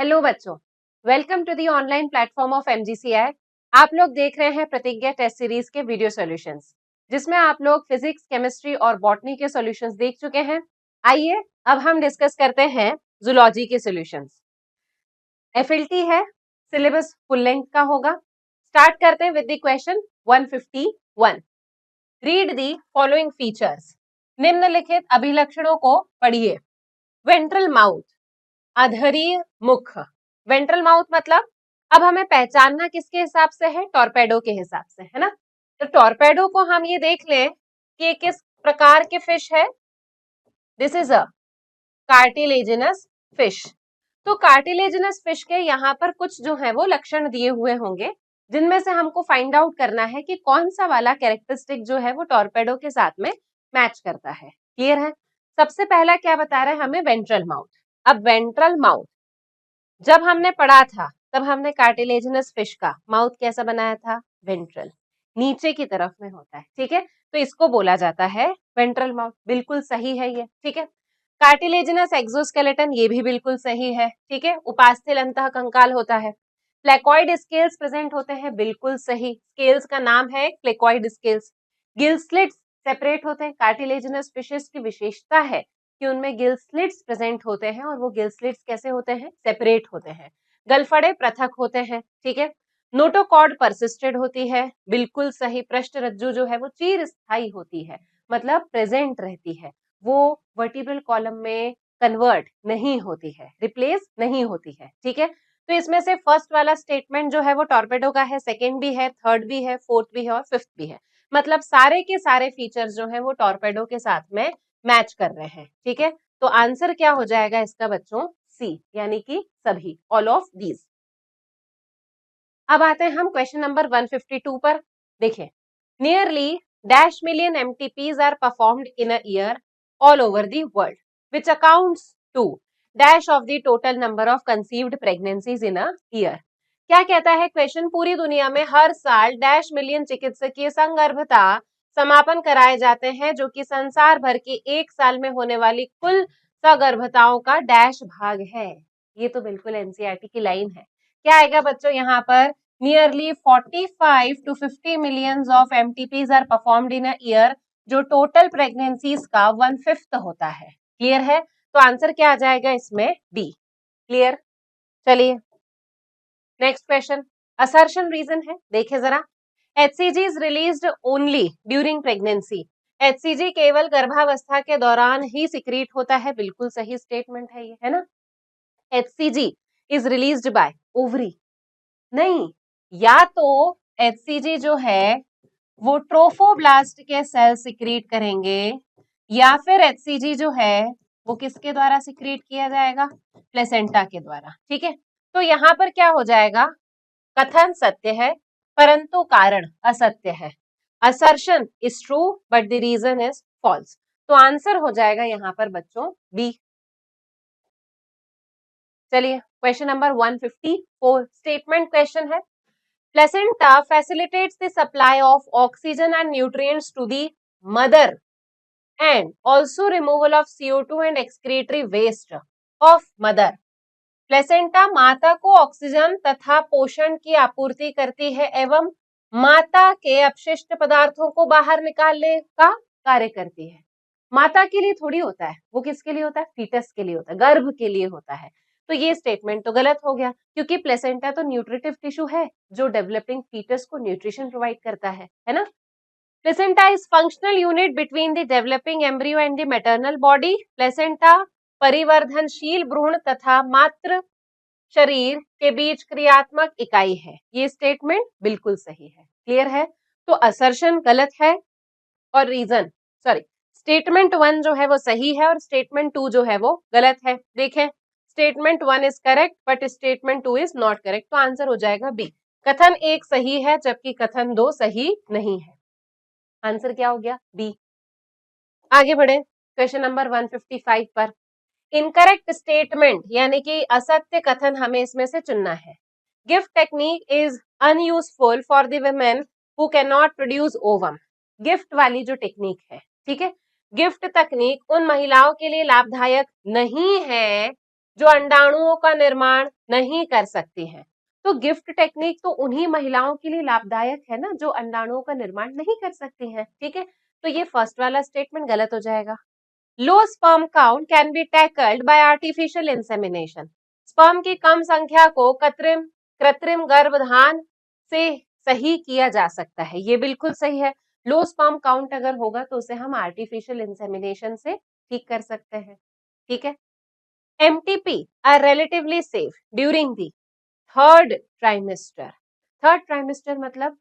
Hello बच्चों, welcome to the online platform of MGCI. आप लोग देख रहे हैं प्रतिज्ञा टेस्ट सीरीज के वीडियो सॉल्यूशंस, जिसमें आप लोग फिजिक्स, केमिस्ट्री और बॉटनी के सॉल्यूशंस देख चुके हैं। आइए अब हम डिस्कस करते हैं जूलॉजी के सॉल्यूशंस। एफएलटी है, सिलेबस फुल लेंथ का होगा। स्टार्ट करते हैं with the question 151। Read the following features. निम्नलिखित अभिलक्षणों को पढ़िए। वेंट्रल माउथ, अधरीय मुख। वेंट्रल माउथ मतलब अब हमें पहचानना किसके हिसाब से है? टॉर्पेडो के हिसाब से, है ना। तो टॉर्पेडो को हम ये देख लें कि किस प्रकार के फिश है। This is a cartilaginous fish. तो कार्टिलेजिनस फिश के यहाँ पर कुछ जो है वो लक्षण दिए हुए होंगे, जिनमें से हमको फाइंड आउट करना है कि कौन सा वाला कैरेक्टरिस्टिक जो है वो टॉर्पेडो के साथ में मैच करता है। क्लियर है? सबसे पहला क्या बता रहा है हमें? Ventral mouth. अब वेंट्रल माउथ जब हमने पढ़ा था तब हमने कार्टिलेजिनस फिश का माउथ कैसा बनाया था? वेंट्रल, नीचे की तरफ में होता है। ठीक है, तो इसको बोला जाता है वेंट्रल माउथ। बिल्कुल सही है ये। ठीक है, कार्टिलेजिनस एक्सोस्केलेटन, ये भी बिल्कुल सही है। ठीक है, उपास्थि अंतः कंकाल होता है। प्लेकॉइड स्केल्स प्रेजेंट होते हैं, बिल्कुल सही। स्केल्स का नाम है placoid scales. Gill slits separate होते हैं। कार्टिलेजिनस फिशेस की विशेषता है कि उनमें गिल स्लिट्स प्रेजेंट होते हैं, और वो गिल स्लिट्स कैसे होते हैं? सेपरेट होते हैं। गलफड़े पृथक होते हैं। ठीक है, नोटोकॉर्ड परसिस्टेड होती है, बिल्कुल सही। पृष्ठ रज्जु जो है वो चीर स्थायी होती है, मतलब प्रेजेंट रहती है, वो वर्टिब्रल कॉलम में कन्वर्ट नहीं होती है, रिप्लेस नहीं होती है। ठीक है, तो इसमें से फर्स्ट वाला स्टेटमेंट जो है वो टॉर्पेडो का है, सेकेंड भी है, थर्ड भी है, फोर्थ भी है और फिफ्थ भी है। मतलब सारे के सारे फीचर्स जो है वो टॉर्पेडो के साथ में मैच कर रहे हैं। ठीक है, तो आंसर क्या हो जाएगा इसका बच्चों? सी, यानी कि सभी, ऑल ऑफ दीज। अब आते हैं हम क्वेश्चन नंबर 152 पर। देखिए, nearly dash million MTPs are performed in a year all over the world, which accounts to dash of the total number of conceived pregnancies in a year. क्या कहता है question? पूरी दुनिया में हर साल डैश मिलियन चिकित्सकीय संगर्भता समापन कराए जाते हैं, जो कि संसार भर की एक साल में होने वाली कुल सगर्भताओं का डैश भाग है। ये तो बिल्कुल एनसीईआरटी की लाइन है। क्या आएगा बच्चों यहाँ पर? Nearly 45 to 50 millions of MTPs are performed in a year, जो टोटल प्रेगनेंसीज का 1/5 होता है। क्लियर है? तो आंसर क्या आ जाएगा इसमें? डी। क्लियर? चलिए नेक्स्ट क्वेश्चन। असर्शन रीजन है, देखे जरा। HCG is released only during pregnancy. HCG केवल गर्भावस्था के दौरान ही सिक्रीट होता है, बिल्कुल सही स्टेटमेंट है ये, है ना। HCG is released by ovary, नहीं, या तो HCG जो है वो ट्रोफोब्लास्ट के सेल सिक्रीट करेंगे, या फिर HCG जो है वो किसके द्वारा सिक्रीट किया जाएगा? प्लेसेंटा के द्वारा। ठीक है, तो यहां पर क्या हो जाएगा? कथन सत्य है परंतु कारण असत्य है। Assertion is true but the reason is false. तो आंसर हो जाएगा यहां पर बच्चों बी। चलिए क्वेश्चन नंबर 154 स्टेटमेंट क्वेश्चन है। Placenta facilitates the supply of oxygen and nutrients to the mother and also removal of CO2 and excretory waste of mother. Placenta माता को ऑक्सीजन तथा पोषण की आपूर्ति करती है एवं माता के अपशिष्ट पदार्थों को बाहर निकालने का कार्य करती है। माता के लिए थोड़ी होता है, वो किसके लिए होता है? फीटस के लिए होता है, गर्भ के लिए होता है। तो ये स्टेटमेंट तो गलत हो गया, क्योंकि प्लेसेंटा तो न्यूट्रिटिव टिश्यू है जो डेवलपिंग फीटस को न्यूट्रिशन प्रोवाइड करता है ना। Placenta is functional unit between the developing embryo and the maternal body. Placenta परिवर्धनशील भ्रूण तथा मातृ शरीर के बीच क्रियात्मक इकाई है। ये स्टेटमेंट बिल्कुल सही है। क्लियर है? तो असर्शन गलत है और रीजन, सॉरी, स्टेटमेंट 1 जो है वो सही है और स्टेटमेंट 2 जो है वो गलत है। देखें, statement 1 is correct but statement 2 is not correct. तो आंसर हो जाएगा बी। कथन 1 सही है जबकि कथन 2 सही नहीं है। आंसर क्या हो गया? बी। आगे बढ़े क्वेश्चन नंबर 155 पर। इनकरेक्ट स्टेटमेंट यानी कि असत्य कथन हमें इसमें से चुनना है। Gift technique is unuseful for the women who can not produce ovum. Gift वाली जो टेक्निक है, ठीक है, गिफ्ट तकनीक उन महिलाओं के लिए लाभदायक नहीं है जो अंडाणुओं का निर्माण नहीं कर सकती हैं। तो गिफ्ट टेक्निक तो उन्हीं महिलाओं के लिए लाभदायक है ना जो अंडाणुओं का निर्माण नहीं कर सकती हैं, ठीक है। तो ये फर्स्ट वाला स्टेटमेंट गलत हो जाएगा। Low sperm count can be tackled bye artificial insemination. Sperm की कम संख्या को कृत्रिम कृत्रिम गर्भधान से सही किया जा सकता है, ये बिल्कुल सही है। लो स्पर्म काउंट अगर होगा तो उसे हम आर्टिफिशियल इंसेमिनेशन से ठीक कर सकते हैं, ठीक है। MTP are relatively safe during the third trimester. Third trimester मतलब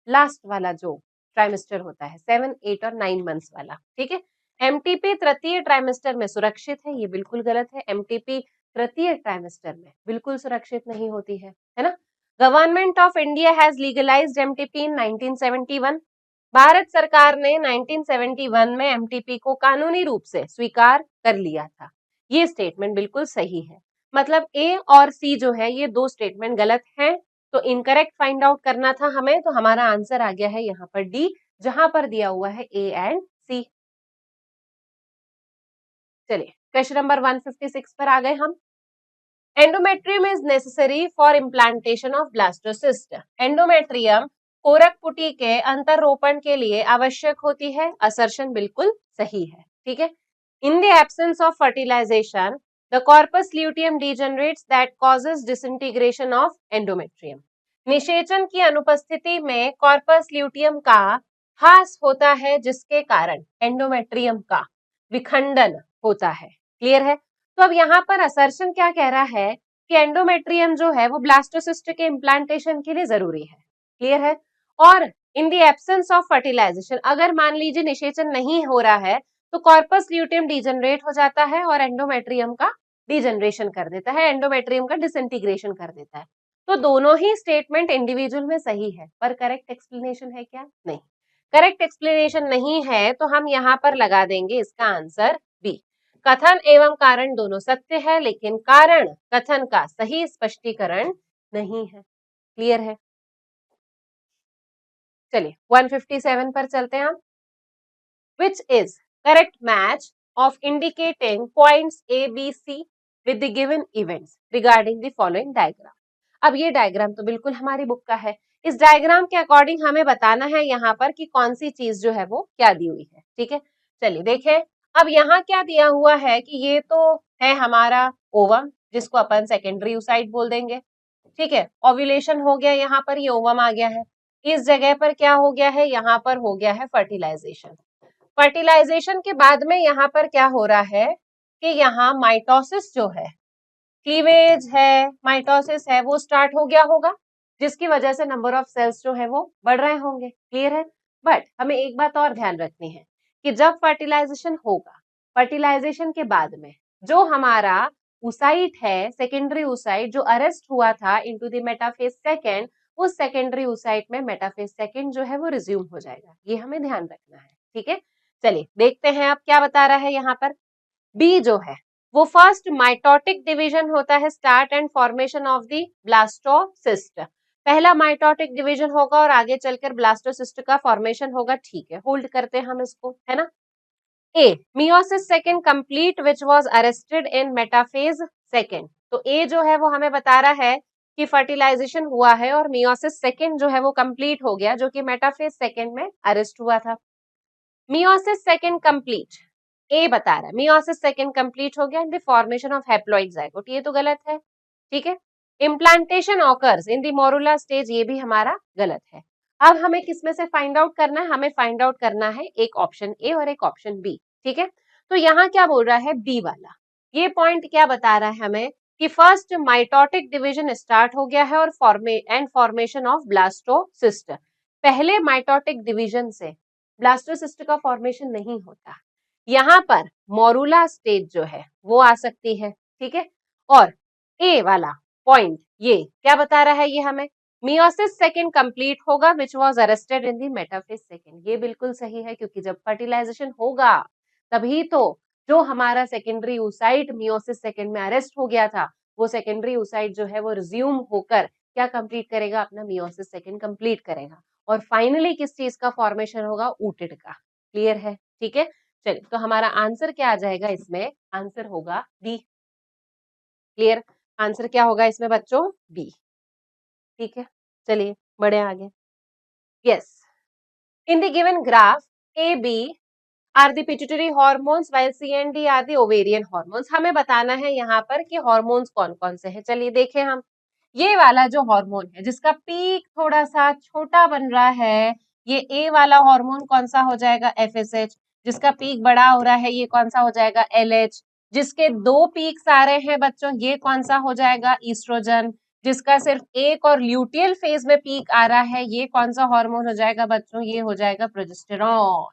लास्ट वाला जो ट्राइमेस्टर होता है, 7, 8 और 9 मंथ्स वाला, ठीक है। एमटीपी तृतीय ट्राइमेस्टर में सुरक्षित है, ये बिल्कुल गलत है। एमटीपी तृतीय ट्राइमेस्टर में बिल्कुल सुरक्षित नहीं होती है ना। Government of India has legalised MTP in 1971। भारत सरकार ने 1971 में एमटीपी को कानूनी रूप से स्वीकार कर लिया था। ये स्टेटमेंट बिल्कुल सही है। मतलब ए और सी जो है ये दो स्टेटमेंट गलत हैं, तो इनकरेक्ट फाइंड आउट करना था हमें। तो हमारा आंसर आ गया है यहाँ पर डी, जहां पर दिया हुआ है ए एंड सी। चलिए क्वेश्चन नंबर 156 पर आ गए हम। Endometrium is necessary for implantation of blastocyst. Endometrium कोरकपुटी के अंतरोपण के लिए आवश्यक होती है। असर्शन बिल्कुल सही है, ठीक है। In the absence of fertilisation the corpus luteum degenerates that causes disintegration of endometrium. निषेचन की अनुपस्थिति में कॉर्पस ल्यूटियम का ह्रास होता है जिसके कारण एंडोमेट्रियम का विखंडन होता है। क्लियर है। तो अब यहाँ पर असर्शन क्या कह रहा है कि एंडोमेट्रियम जो है वो ब्लास्टोसिस्ट के इम्प्लांटेशन के लिए जरूरी है। क्लियर है। और in the absence of fertilization, अगर मान लीजिए निषेचन नहीं हो रहा है तो कॉर्पस ल्यूटियम डिजेनरेट हो जाता है और एंडोमेट्रियम का डिजेनरेशन कर देता है, एंडोमेट्रियम का डिसइंटीग्रेशन कर देता है। तो दोनों ही स्टेटमेंट इंडिविजुअल में सही है, पर करेक्ट एक्सप्लेनेशन है क्या? नहीं, करेक्ट एक्सप्लेनेशन नहीं है। तो हम यहाँ पर लगा देंगे इसका आंसर बी। कथन एवं कारण दोनों सत्य है, लेकिन कारण कथन का सही स्पष्टीकरण नहीं है। क्लियर है। चलिए 157 पर चलते हैं हम। Which is correct match of indicating points A, B, C with the given events regarding the following diagram। अब ये डायग्राम तो बिल्कुल हमारी बुक का है। इस डायग्राम के अकॉर्डिंग हमें बताना है यहाँ पर कि कौन सी चीज जो है वो क्या दी हुई है, ठीक है। चलिए देखें, अब यहाँ क्या दिया हुआ है कि ये तो है हमारा ओवम, जिसको अपन सेकेंडरी oocyte बोल देंगे, ठीक है। ओव्यूलेशन हो गया, यहाँ पर ये ओवम आ गया है। इस जगह पर क्या हो गया है, यहाँ पर हो गया है फर्टिलाइजेशन। फर्टिलाइजेशन के बाद में यहाँ पर क्या हो रहा है कि यहाँ माइटोसिस जो है, क्लीवेज है, माइटोसिस है, वो स्टार्ट हो गया होगा, जिसकी वजह से नंबर ऑफ सेल्स जो है वो बढ़ रहे होंगे। क्लियर है। बट हमें एक बात और ध्यान रखनी है कि जब फर्टिलाइजेशन होगा, फर्टिलाइजेशन के बाद में जो हमारा oocyte है, सेकेंडरी oocyte जो अरेस्ट हुआ था इनटू द मेटाफेज सेकेंड, उस सेकेंडरी oocyte में मेटाफेज सेकेंड जो है वो रिज्यूम हो जाएगा। ये हमें ध्यान रखना है, ठीक है। चलिए देखते हैं अब क्या बता रहा है यहाँ पर। बी जो है वो फर्स्ट माइटोटिक डिवीजन होता है, start and formation of the blastocyst. पहला माइटोटिक डिवीजन होगा और आगे चलकर ब्लास्टोसिस्ट का फॉर्मेशन होगा, ठीक है, होल्ड करते हैं हम इसको, है ना। A meiosis second complete which was arrested in metaphase second. तो ए जो है वो हमें बता रहा है कि फर्टिलाइजेशन हुआ है और मियोसिस सेकेंड जो है वो कंप्लीट हो गया, जो कि मेटाफेज सेकेंड में अरेस्ट हुआ था। मियोसिस सेकेंड कंप्लीट, ए बता रहा है मियोसिस सेकेंड कंप्लीट हो गया इन the formation of haploid zygote, ये तो गलत है, ठीक है। Implantation occurs in the morula stage, ये भी हमारा गलत है। अब हमें किसमें से फाइंड आउट करना है, हमें फाइंड आउट करना है एक ऑप्शन ए और एक ऑप्शन बी, ठीक है। तो यहाँ क्या बोल रहा है बी वाला, ये पॉइंट क्या बता रहा है हमें कि फर्स्ट माइटोटिक डिवीजन स्टार्ट हो गया है और फॉर्मेशन ऑफ ब्लास्टोसिस्ट। पहले माइटोटिक डिवीजन से ब्लास्टोसिस्ट का फॉर्मेशन नहीं होता, यहाँ पर मोरुला स्टेज जो है वो आ सकती है, ठीक है। और ए वाला पॉइंट ये क्या बता रहा है, ये हमें मियोसिस सेकेंड कंप्लीट होगा विच was arrested in the metaphase second, ये बिल्कुल सही है, क्योंकि जब फर्टिलाइजेशन होगा तभी तो जो हमारा सेकेंडरी oocyte मियोसिस सेकेंड में अरेस्ट हो गया था, वो सेकेंडरी oocyte जो है वो रिज्यूम होकर क्या कंप्लीट करेगा, अपना मियोसिस सेकेंड कंप्लीट करेगा और फाइनली किस चीज का फॉर्मेशन होगा, ऊटिड का। क्लियर है, ठीक है। चलिए तो हमारा आंसर क्या आ जाएगा इसमें, आंसर होगा डी। क्लियर, आंसर क्या होगा इसमें बच्चों? बी। ठीक है, चलिए बढ़े आगे। Yes, in the given graph A B are the pituitary hormones while C and D are the ovarian hormones. हमें बताना है यहाँ पर कि हॉर्मोन्स कौन कौन से हैं। चलिए देखें हम, ये वाला जो हार्मोन है जिसका पीक थोड़ा सा छोटा बन रहा है, ये ए वाला हार्मोन कौन सा हो जाएगा? एफएसएच। जिसका पीक बड़ा हो रहा है ये कौन सा हो जाएगा? एलएच। जिसके दो पीक्स आ रहे हैं बच्चों ये कौन सा हो जाएगा? ईस्ट्रोजन। जिसका सिर्फ एक और ल्यूटियल फेज में पीक आ रहा है ये कौन सा हार्मोन हो जाएगा बच्चों? ये हो जाएगा प्रोजेस्टेरॉन।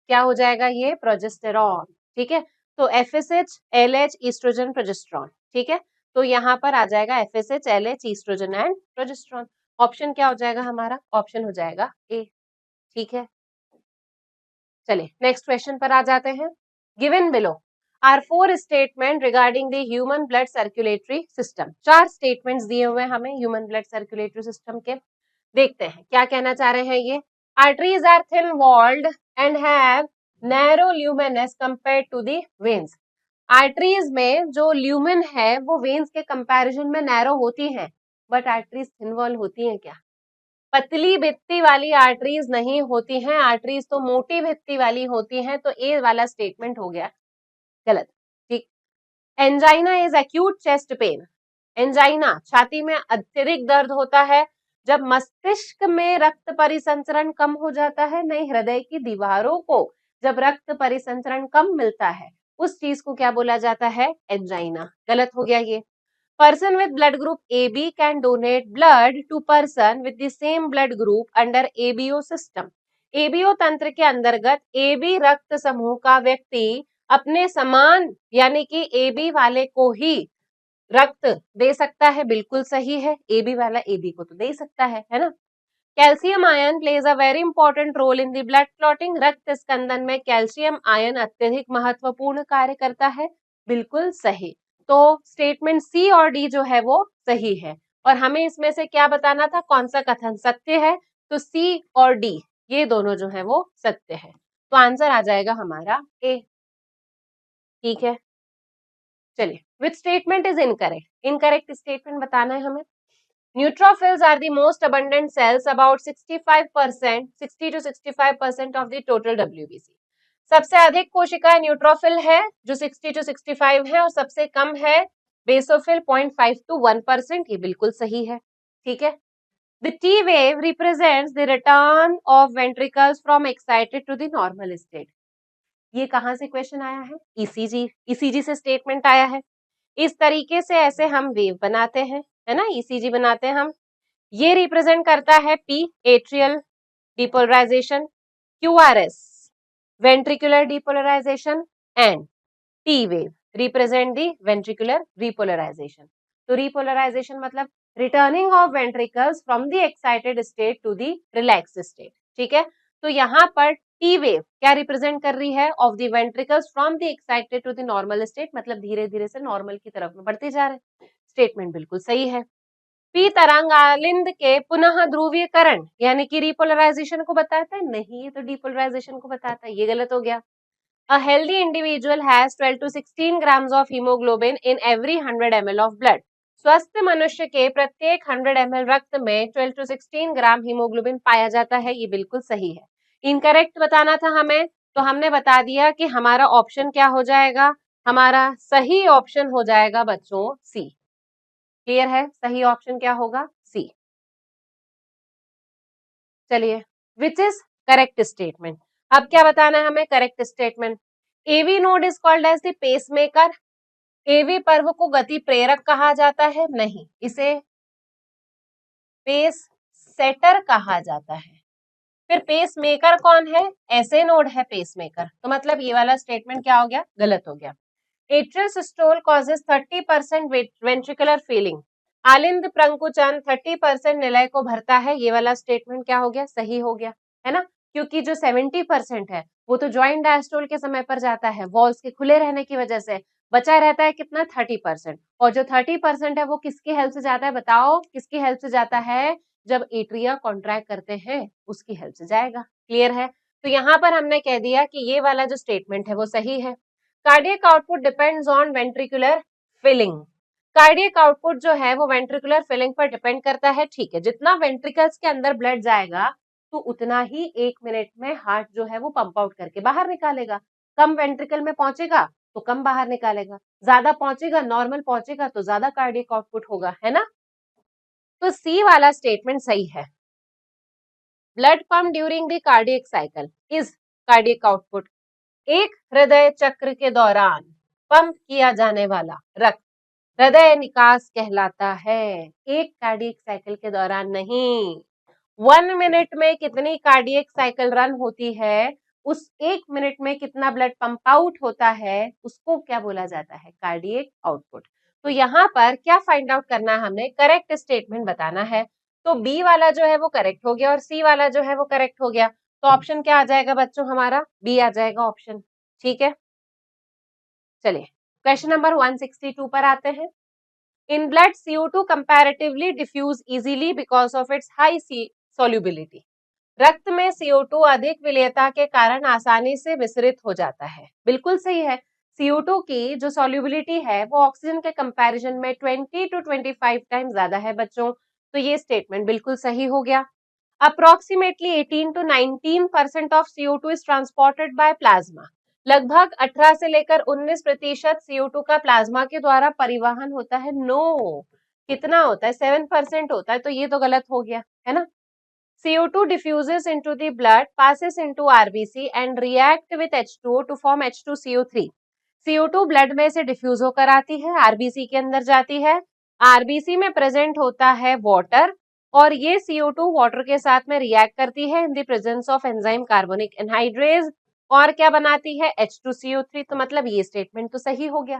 क्या हो जाएगा ये? प्रोजेस्टेरॉन। ठीक है, तो एफएसएच, एलएच, ईस्ट्रोजन, प्रोजेस्टेरॉन। ठीक है, तो यहाँ पर आ जाएगा FSH, LH, estrogen and progesterone. Option क्या हो जाएगा हमारा? ऑप्शन हो जाएगा ए। ठीक है, चलिए नेक्स्ट क्वेश्चन पर आ जाते हैं। Given below are 4 statement regarding the human blood circulatory system. 4 statements दिए हुए हैं हमें ह्यूमन ब्लड सर्कुलेटरी सिस्टम के। देखते हैं क्या कहना चाह रहे हैं ये। Arteries are thin walled and have narrow lumen as compare to the veins. Arteries में जो ल्यूमेन है वो वेन्स के कंपैरिजन में नैरो होती हैं, बट आर्टरीज थिन वॉल होती हैं क्या? पतली भित्ति वाली आर्टरीज नहीं होती हैं, आर्टरीज तो मोटी भित्ति वाली होती हैं, तो ए वाला स्टेटमेंट हो गया गलत। ठीक, angina is acute chest pain. Angina छाती में अत्यधिक दर्द होता है जब मस्तिष्क में रक्त परिसंचरण कम हो जाता है, नहीं हृदय की दीवारों को जब रक्त परिसंचरण कम मिलता है उस चीज को क्या बोला जाता है? एंजाइना। गलत हो गया ये। Person with blood group AB can donate blood to person with the same blood group under ABO system. ABO तंत्र के अंतर्गत AB रक्त समूह का व्यक्ति अपने समान यानी कि AB वाले को ही रक्त दे सकता है। बिल्कुल सही है, AB वाला AB को तो दे सकता है ना। Calcium ion plays a very important role in the blood clotting. रक्त स्कंदन में कैल्शियम आयन अत्यधिक महत्वपूर्ण कार्य करता है। बिल्कुल सही, तो स्टेटमेंट सी और डी जो है वो सही है। और हमें इसमें से क्या बताना था, कौन सा कथन सत्य है? तो सी और डी ये दोनों जो है वो सत्य है, तो आंसर आ जाएगा हमारा ए। ठीक है, चलिए which statement is incorrect. Incorrect statement बताना है हमें। Neutrophils are the most abundant cells, about 65%, 60 to 65% of the total WBC. सबसे अधिक कोशिकाएं न्यूट्रोफिल है जो 60 to 65 है और सबसे कम है बेसोफिल 0.5 to 1%। ये बिल्कुल सही है। ठीक है, The T wave represents the return of ventricles from excited to the normal state. ये कहाँ से क्वेश्चन आया है? ECG, ECG से स्टेटमेंट आया है। इस तरीके से ऐसे हम वेव बनाते हैं, है ना, ECG बनाते हैं हम। ये रिप्रेजेंट करता है P atrial depolarization, QRS ventricular depolarization and T wave represent the ventricular repolarization. तो रिपोलराइजेशन मतलब returning of ventricles from the excited state to the relax state. ठीक है, तो यहाँ पर टी वेव क्या रिप्रेजेंट कर रही है? Of the ventricles from the excited to the normal state, मतलब धीरे धीरे से नॉर्मल की तरफ में बढ़ते जा रहे हैं। स्टेटमेंट बिल्कुल सही है। पी तरंग आलिंद के पुनः ध्रुवीकरण यानी कि रिपोलराइजेशन को बताता है, नहीं ये तो डिपोलराइजेशन को बताता है, ये गलत हो गया। A healthy individual has 12 to 16 grams of hemoglobin in every 100 ml of blood. स्वस्थ मनुष्य के प्रत्येक 100 ml रक्त में 12 to 16 ग्राम हीमोग्लोबिन पाया जाता है। ये बिल्कुल सही है। इनकरेक्ट बताना था हमें, तो हमने बता दिया कि हमारा ऑप्शन क्या हो जाएगा, हमारा सही ऑप्शन हो जाएगा बच्चों सी। क्लियर है, सही ऑप्शन क्या होगा? सी। चलिए विच इज करेक्ट स्टेटमेंट। अब क्या बताना है हमें? Correct statement. AV node is called as the pacemaker. AV पर्व को गति प्रेरक कहा जाता है, नहीं इसे पेस सेटर कहा जाता है। फिर पेस मेकर कौन है? ऐसे नोड है पेस मेकर, तो मतलब ये वाला स्टेटमेंट क्या हो गया? गलत हो गया। Atrial systole causes 30% ventricular filling. आलिंद प्रंकुचन 30% निलय को भरता है, ये वाला स्टेटमेंट क्या हो गया? सही हो गया, है ना, क्योंकि जो 70% है वो तो ज्वाइंट डायस्टोल के समय पर जाता है, वॉल्स के खुले रहने की वजह से बचा रहता है कितना? 30%। और जो 30% है वो किसकी हेल्प से जाता है? बताओ किसकी हेल्प से जाता है? जब एट्रिया कॉन्ट्रैक्ट करते हैं उसकी हेल्प से जाएगा। क्लियर है, तो यहाँ पर हमने कह दिया कि ये वाला जो स्टेटमेंट है वो सही है। Cardiac output depends on ventricular filling. Cardiac output जो है वो वेंट्रिकुलर फिलिंग पर डिपेंड करता है, ठीक है। जितना वेंट्रिकल्स के अंदर ब्लड जाएगा तो उतना ही 1 मिनट में हार्ट जो है वो पंप आउट करके बाहर निकालेगा। कम वेंट्रिकल में पहुंचेगा तो कम बाहर निकालेगा, ज्यादा पहुंचेगा, नॉर्मल पहुंचेगा तो ज्यादा कार्डियक आउटपुट होगा, है ना। तो सी वाला स्टेटमेंट सही है। Blood pump during the cardiac cycle is cardiac output. एक हृदय चक्र के दौरान पंप किया जाने वाला रक्त हृदय निकास कहलाता है, एक कार्डियक साइकिल के दौरान नहीं। 1 मिनट में कितनी कार्डियक साइकिल रन होती है, उस 1 मिनट में कितना ब्लड पंप आउट होता है, उसको क्या बोला जाता है, कार्डियक आउटपुट। तो यहाँ पर क्या फाइंड आउट करना है, हमने करेक्ट स्टेटमेंट बताना है। तो बी वाला जो है वो करेक्ट हो गया और सी वाला जो है वो करेक्ट हो गया। तो ऑप्शन क्या आ जाएगा बच्चों, हमारा बी आ जाएगा ऑप्शन, ठीक है। चलिए क्वेश्चन नंबर 162 पर आते हैं। In blood, CO2 comparatively diffuse easily because of its high solubility. रक्त में CO2 अधिक विलेयता के कारण आसानी से विसरित हो जाता है, बिल्कुल सही है। CO2 की जो सॉल्युबिलिटी है वो ऑक्सीजन के कंपैरिजन में 20 to 25 टाइम ज्यादा है बच्चों, तो ये स्टेटमेंट बिल्कुल सही हो गया। Approximately 18 to 19% of CO2 is transported by plasma. लगभग 18 से लेकर 19% CO2 का प्लाज्मा के द्वारा परिवहन होता है। नो, कितना होता है, 7% होता है, तो ये तो गलत हो गया, है ना। CO2 diffuses into the blood, passes into RBC and react with H2O to form H2CO3. CO2 blood में से डिफ्यूज होकर आती है, आरबीसी के अंदर जाती है, आरबीसी में प्रेजेंट होता है वाटर और ये CO2 वाटर के साथ में रिएक्ट करती है in the presence of enzyme carbonic anhydrase और क्या बनाती है, H2CO3। तो मतलब ये स्टेटमेंट तो सही हो गया,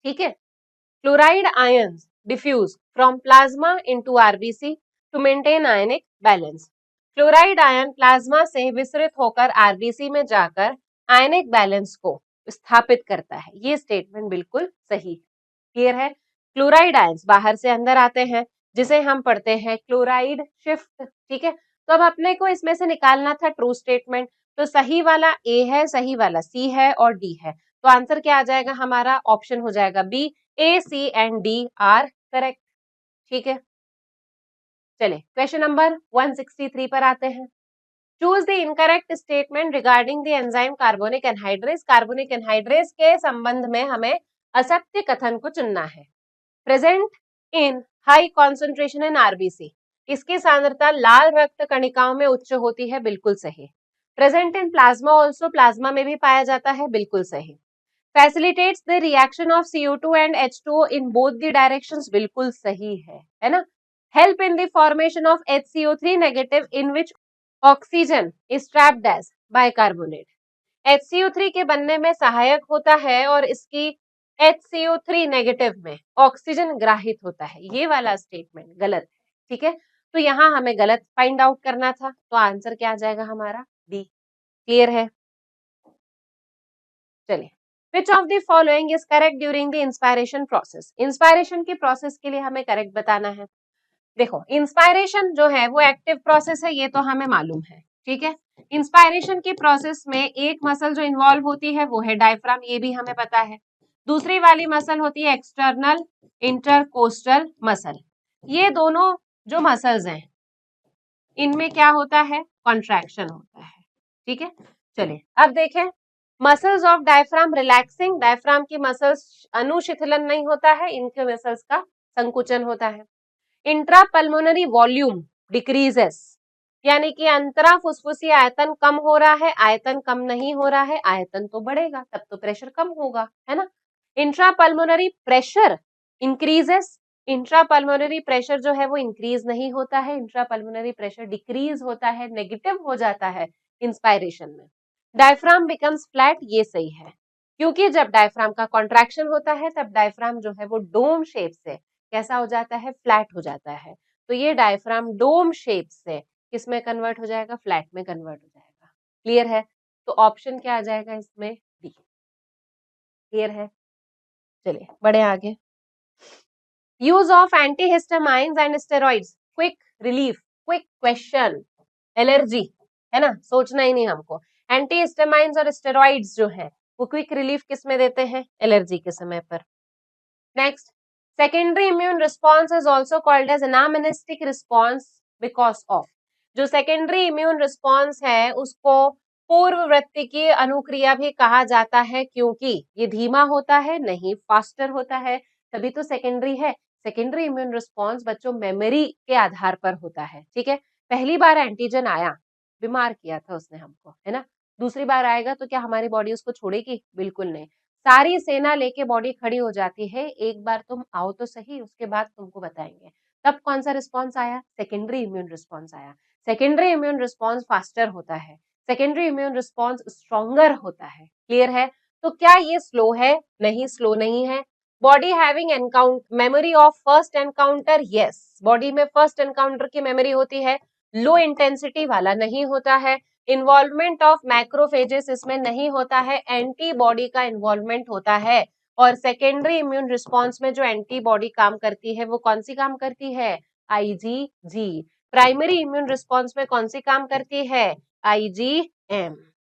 ठीक है। Chloride ions diffuse from plasma into RBC to maintain ionic balance. Chloride ion plasma से विसरित होकर आरबीसी में जाकर आयनिक बैलेंस को स्थापित करता है, ये स्टेटमेंट बिल्कुल सही, क्लियर है। क्लोराइड आयंस बाहर से अंदर आते हैं जिसे हम पढ़ते हैं क्लोराइड शिफ्ट, ठीक है। तो अब अपने को इसमें से निकालना था ट्रू स्टेटमेंट, तो सही वाला ए है, सही वाला सी है और डी है, तो आंसर क्या आ जाएगा हमारा, ऑप्शन हो जाएगा B, A C and D are correct, ठीक है। चलिए क्वेश्चन नंबर 163 पर आते हैं। Choose the incorrect statement regarding the enzyme carbonic anhydrase. Carbonic anhydrase के संबंध में हमें असत्य कथन को चुनना है। Present in high concentration in RBC, इसकी सांद्रता लाल रक्त कणिकाओं में उच्च होती है, बिल्कुल सही। Present in plasma also, plasma में भी पाया जाता है, बिल्कुल सही। Facilitates the reaction of CO2 and H2O in both the directions, बिल्कुल सही है ना। Help in the formation of HCO3 negative in which oxygen is trapped as bicarbonate. HCO3 के बनने में सहायक होता है और इसकी HCO3 नेगेटिव में ऑक्सीजन ग्राहित होता है, ये वाला स्टेटमेंट गलत है, ठीक है। तो यहाँ हमें गलत फाइंड आउट करना था, तो आंसर क्या आ जाएगा हमारा, डी, क्लियर है। चलिए which of the following is correct during the inspiration process. Inspiration की प्रोसेस के लिए हमें करेक्ट बताना है। देखो इंस्पायरेशन जो है वो एक्टिव प्रोसेस है, ये तो हमें मालूम है, ठीक है। इंस्पायरेशन की प्रोसेस में एक मसल जो इन्वॉल्व होती है वो है डायफ्राम, ये भी हमें पता है। दूसरी वाली मसल होती है एक्सटर्नल इंटरकोस्टल मसल। ये दोनों जो मसल्स हैं इनमें क्या होता है, कॉन्ट्रैक्शन होता है, ठीक है। चलिए अब देखें, muscles of diaphragm relaxing, diaphragm की मसल्स अनुशिथिलन नहीं होता है, इनके मसल्स का संकुचन होता है। इंट्रा पल्मोनरी वॉल्यूम डिक्रीजेस, यानी कि अंतरा फुसफुसी आयतन कम हो रहा है, आयतन कम नहीं हो रहा है, आयतन तो बढ़ेगा तब तो प्रेशर कम होगा, है ना। Intra pulmonary pressure increases, intra pulmonary pressure जो है वो इंक्रीज नहीं होता है, इंट्रा पल्मोनरी प्रेशर डिक्रीज होता है, नेगेटिव हो जाता है इंस्पायरेशन में। डायफ्राम बिकम्स फ्लैट, ये सही है, क्योंकि जब डायफ्राम का कॉन्ट्रैक्शन होता है तब डायफ्राम जो है वो डोम शेप से कैसा हो जाता है, फ्लैट हो जाता है। तो ये डायफ्राम डोम शेप से किसमें कन्वर्ट हो जाएगा, फ्लैट में कन्वर्ट हो जाएगा, क्लियर है। तो ऑप्शन क्या आ जाएगा इसमें, डी, क्लियर है। चलिए बढ़े आगे। Use of antihistamines and steroids, quick relief, quick question, allergy, है ना, सोचना ही नहीं हमको। एंटीहिस्टामाइंस और स्टेरॉइड्स जो है वो क्विक रिलीफ किस में देते हैं, एलर्जी के समय पर। Next, secondary immune response is also called as anamnestic response because of, जो सेकेंडरी इम्यून रिस्पॉन्स है उसको पूर्ववर्ती की अनुक्रिया भी कहा जाता है, क्योंकि ये धीमा होता है, नहीं फास्टर होता है, तभी तो सेकेंडरी है। सेकेंडरी इम्यून रिस्पॉन्स बच्चों मेमोरी के आधार पर होता है, ठीक है। पहली बार एंटीजन आया, बीमार किया था उसने हमको, है ना। दूसरी बार आएगा तो क्या हमारी बॉडी उसको छोड़ेगी? बिल्कुल नहीं। सारी सेना लेके बॉडी खड़ी हो जाती है, एक बार तुम आओ तो सही, उसके बाद तुमको बताएंगे। तब कौन सा रिस्पॉन्स आया? सेकेंडरी इम्यून रिस्पॉन्स आया। सेकेंडरी इम्यून रिस्पॉन्स फास्टर होता है, सेकेंडरी इम्यून रिस्पॉन्स स्ट्रॉन्गर होता है। क्लियर है? तो क्या ये स्लो है? नहीं, स्लो नहीं है। Body having encounter memory of first encounter, yes, body में फर्स्ट एनकाउंटर की मेमोरी होती है, लो इंटेंसिटी वाला नहीं होता है। इन्वॉल्वमेंट ऑफ मैक्रोफेजेस इसमें नहीं होता है, एंटीबॉडी का इन्वॉल्वमेंट होता है। और सेकेंडरी इम्यून रिस्पॉन्स में जो एंटीबॉडी काम करती है वो कौन सी काम करती है? आईजीजी। प्राइमरी इम्यून रिस्पॉन्स में कौन सी काम करती है? आईजीएम।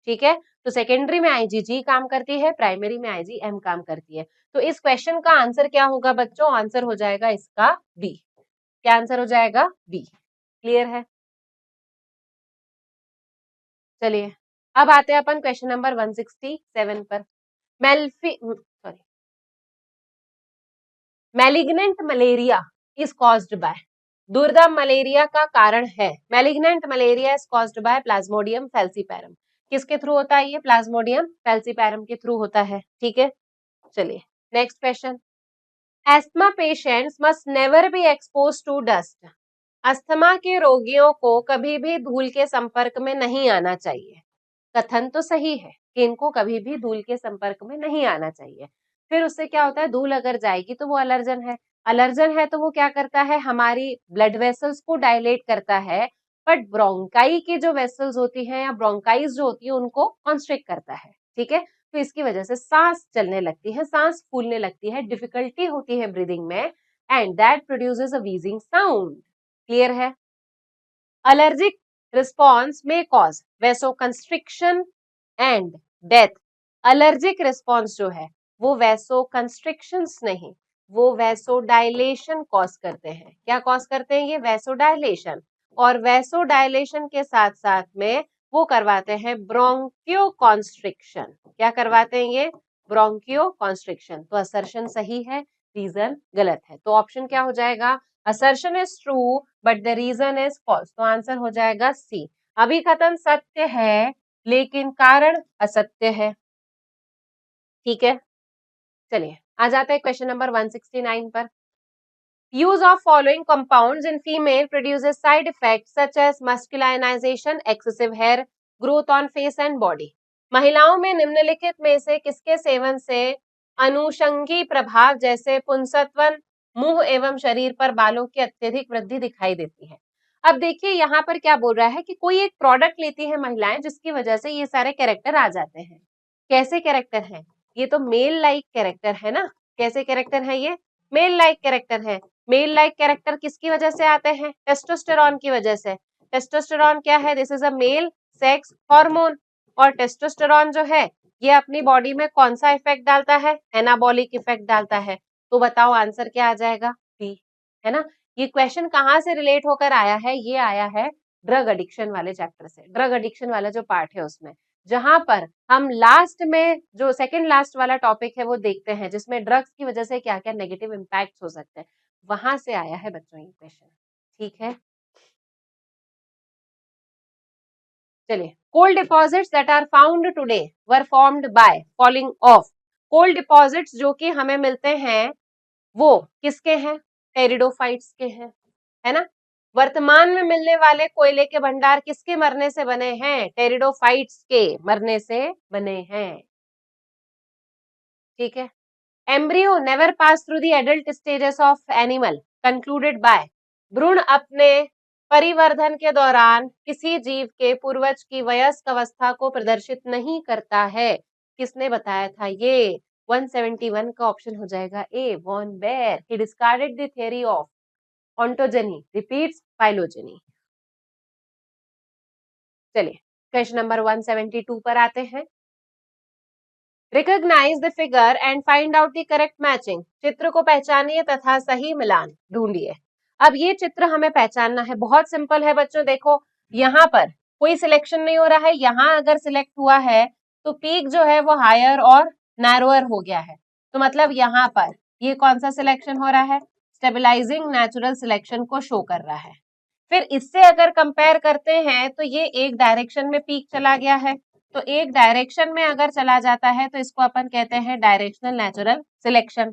ठीक है, तो सेकेंडरी में आईजीजी काम करती है, प्राइमरी में आईजीएम काम करती है। तो इस क्वेश्चन का आंसर क्या होगा बच्चों? आंसर हो जाएगा इसका बी। क्या आंसर हो जाएगा? बी। क्लियर है? चलिए अब आते हैं अपन क्वेश्चन नंबर 167 पर। Malignant malaria is caused by, दुर्दम मलेरिया का कारण है, malignant malaria is caused by plasmodium falciparum. किसके थ्रू होता है ये? प्लाज्मोडियम फैल्सीपैरम के थ्रू होता है, ठीक है। चलिए next question. Asthma patients must never be expose to dust, asthma के रोगियों को कभी भी धूल के संपर्क में नहीं आना चाहिए। कथन तो सही है कि इनको कभी भी धूल के संपर्क में नहीं आना चाहिए। फिर उससे क्या होता है? धूल अगर जाएगी तो वो अलर्जन है, अलर्जन है तो वो क्या करता है? हमारी ब्लड वेसल्स को डायलेट करता है, बट ब्रोंकाई की जो वेसल्स होती हैं या ब्रोंकाइज जो होती है उनको कॉन्स्ट्रिक्ट करता है, ठीक है। तो इसकी वजह से सांस चलने लगती है, सांस फूलने लगती है, डिफिकल्टी होती है ब्रीदिंग में, and that produces a wheezing sound. Clear है? Allergic response may cause vasoconstriction and death. Allergic response जो है वो vasoconstrictions नहीं, वो vasodilation cause करते हैं। क्या cause करते हैं ये? vasodilation। और vasodilation के साथ साथ में वो करवाते हैं bronchoconstriction। क्या करवाते हैं ये? bronchoconstriction। तो assertion सही है, रीजन गलत है। तो ऑप्शन क्या हो जाएगा? assertion is true but the reason is false। तो आंसर हो जाएगा सी। अभी कथन सत्य है लेकिन कारण असत्य है, ठीक है। चलिए आ जाते हैं क्वेश्चन नंबर 169 पर। Use of following compounds in female produces side effects such as masculinisation, excessive hair growth on face and body. महिलाओं में निम्नलिखित में से किसके सेवन से अनुषंगी प्रभाव जैसे पुंसत्वन, मुंह एवं शरीर पर बालों की अत्यधिक वृद्धि दिखाई देती है। अब देखिए यहाँ पर क्या बोल रहा है कि कोई एक प्रोडक्ट लेती है महिलाएं जिसकी वजह से ये सारे कैरेक्टर आ जाते हैं। कैसे कैरेक्टर हैं? ये तो मेल लाइक कैरेक्टर है ना। कैसे कैरेक्टर है ये? मेल लाइक कैरेक्टर है। मेल लाइक कैरेक्टर किसकी वजह से आते हैं? टेस्टोस्टेरॉन की वजह से। टेस्टोस्टेरॉन क्या है? This is a male sex hormone. और टेस्टोस्टेरॉन जो है ये अपनी बॉडी में कौन सा इफेक्ट डालता है? एनाबॉलिक इफेक्ट डालता है। तो बताओ आंसर क्या आ जाएगा? बी, है ना। ये क्वेश्चन कहाँ से रिलेट होकर आया है? ये आया है ड्रग एडिक्शन वाले चैप्टर से, ड्रग एडिक्शन वाला जो पार्ट है उसमें, जहां पर हम लास्ट में जो सेकंड लास्ट वाला टॉपिक है वो देखते हैं, जिसमें ड्रग्स की वजह से क्या क्या नेगेटिव इम्पैक्ट हो सकते हैं, वहां से आया है बच्चों ये क्वेश्चन, ठीक है। चलिए, coal deposits that are found today were formed by falling off. Coal deposits जो कि हमें मिलते हैं वो किसके हैं? टेरिडोफाइट्स के हैं, है ना। वर्तमान में मिलने वाले कोयले के भंडार किसके मरने से बने हैं? टेरिडोफाइट्स के मरने से बने हैं, ठीक है। Embryo never pass through the adult stages of animal concluded by, भ्रूण अपने परिवर्धन के दौरान किसी जीव के पूर्वज की वयस्क अवस्था को प्रदर्शित नहीं करता है। किसने बताया था ये? 171 का ऑप्शन हो जाएगा A, von Baer. He discarded the theory of ontogeny repeats phylogeny. चलिए क्वेश्चन नंबर 172 पर आते हैं। Recognise the figure and find out the correct matching, चित्र को पहचानिए तथा सही मिलान ढूंढिए। अब ये चित्र हमें पहचानना है, बहुत सिंपल है बच्चों। देखो यहाँ पर कोई सिलेक्शन नहीं हो रहा है, यहाँ अगर सिलेक्ट हुआ है तो पीक जो है वो हायर और नैरोअर हो गया है, तो मतलब यहाँ पर ये कौन सा सिलेक्शन हो रहा है, स्टेबलाइजिंग नेचुरल सिलेक्शन को शो कर रहा है। फिर इससे अगर कंपेयर करते हैं तो ये एक डायरेक्शन में पीक चला गया है, तो एक डायरेक्शन में अगर चला जाता है तो इसको अपन कहते हैं डायरेक्शनल नेचुरल सिलेक्शन।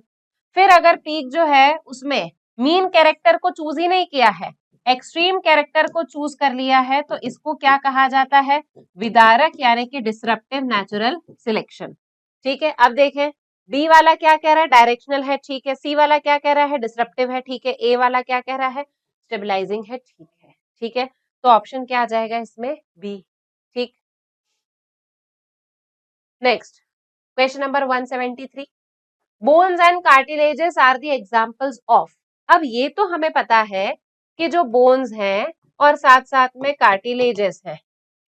फिर अगर पीक जो है उसमें मीन कैरेक्टर को चूज ही नहीं किया है, एक्सट्रीम कैरेक्टर को चूज कर लिया है, तो इसको क्या कहा जाता है, विदारक यानी कि डिसरप्टिव नेचुरल सिलेक्शन। ठीक है, अब देखें बी वाला क्या कह रहा है, डायरेक्शनल है, ठीक है। सी वाला क्या कह रहा है, डिसरप्टिव है, ठीक है। ए वाला क्या कह रहा है, स्टेबलाइजिंग है, ठीक है। ठीक है, तो ऑप्शन क्या आ जाएगा इसमें, बी। ठीक, next question number 173, bones and cartilages are the examples of. अब ये तो हमें पता है कि जो बोन्स हैं और साथ साथ में कार्टिलेजेस हैं,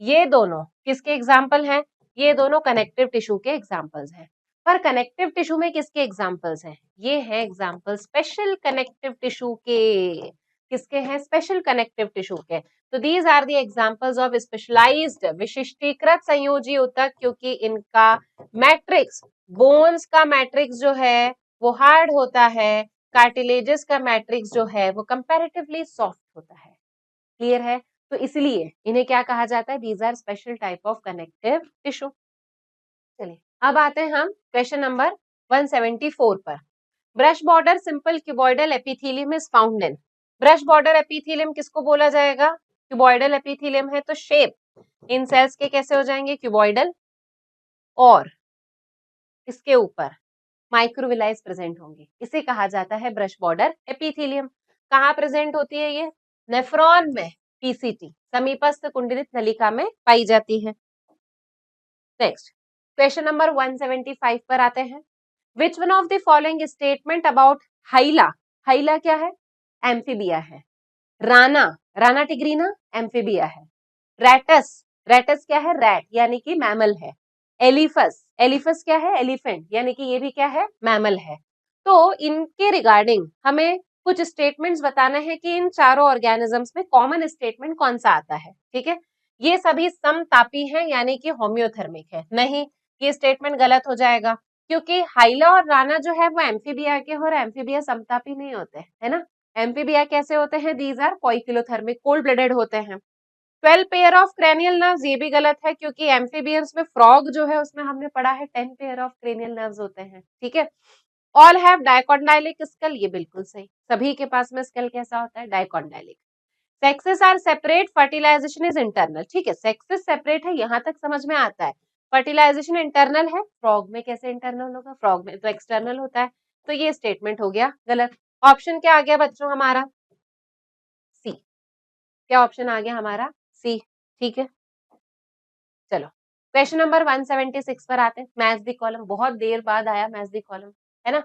ये दोनों किसके एग्जाम्पल हैं, ये दोनों कनेक्टिव टिश्यू के एग्जाम्पल्स हैं। पर कनेक्टिव टिश्यू में किसके एग्जाम्पल्स हैं, ये है एग्जाम्पल स्पेशल कनेक्टिव टिश्यू के। किसके हैं, स्पेशल कनेक्टिव टिश्यू के। तो these are the examples of specialised विशिष्टीकृत संयोजी ऊतक, क्योंकि इनका मैट्रिक्स, बोन्स का मैट्रिक्स जो है वो हार्ड होता है, कार्टिलेजेस का मैट्रिक्स जो है वो कंपैरेटिवली सॉफ्ट होता है। क्लियर है, तो इसलिए इन्हें क्या कहा जाता है, these are special type of connective tissue. चलिए अब आते हैं हम क्वेश्चन नंबर 174 पर। Brush border simple cuboidal epithelium is found in. Brush border epithelium किसको बोला जाएगा, क्यूबॉइडल एपिथेलियम है, तो शेप इन सेल्स के कैसे हो जाएंगे, क्यूबॉइडल, और इसके ऊपर माइक्रोविलाइज प्रेजेंट होंगे, इसे कहा जाता है ब्रश बॉर्डर एपिथेलियम। कहाँ प्रेजेंट होती है ये, नेफ्रॉन में, पीसीटी समीपस्थ कुंडलित नलिका में पाई जाती है। नेक्स्ट क्वेश्चन नंबर 175 पर आते हैं। Which one of the following statement about Hyla, Hyla क्या है, एम्फीबिया है। राना, राना टिग्रीना एम्फीबिया है। रैटस, रैटस क्या है, रैट यानी कि मैमल है। एलिफस, एलिफस क्या है, एलिफेंट यानी कि ये भी क्या है, मैमल है। तो इनके रिगार्डिंग हमें कुछ स्टेटमेंट्स बताना है कि इन चारों ऑर्गेनिजम्स में कॉमन स्टेटमेंट कौन सा आता है। ठीक है, ये सभी समतापी हैं यानी कि होम्योथर्मिक है। नहीं, ये स्टेटमेंट गलत हो जाएगा, क्योंकि हाइला और राना जो है वो एम्फीबिया के, और एम्फीबिया समतापी नहीं होते, है ना। एम्फीबिया कैसे होते हैं, these are poikilothermic, cold blooded होते हैं। 12 पेयर ऑफ क्रेनियल नर्व्स, ये भी गलत है, क्योंकि एम्फीबियंस में फ्रॉग जो है उसमें हमने पढ़ा है 10 पेयर ऑफ क्रेनियल नर्व्स होते हैं। ठीक है, ऑल हैव डाइकोंडाइलिक स्कल, ये बिल्कुल सही, सभी के पास में स्कल कैसा होता है, dicondylic. Sexes are separate, fertilization is internal. ठीक है, सेक्सेस सेपरेट है, यहां तक समझ में आता है। फर्टिलाइजेशन इंटरनल है, फ्रॉग में कैसे इंटरनल होगा, फ्रॉग में तो एक्सटर्नल होता है, तो ये स्टेटमेंट हो गया गलत। ऑप्शन क्या आ गया बच्चों हमारा, सी। क्या ऑप्शन आ गया हमारा, सी। ठीक है, चलो क्वेश्चन नंबर 176 पर आते हैं। मैच द कॉलम, बहुत देर बाद आया मैच द कॉलम, है ना।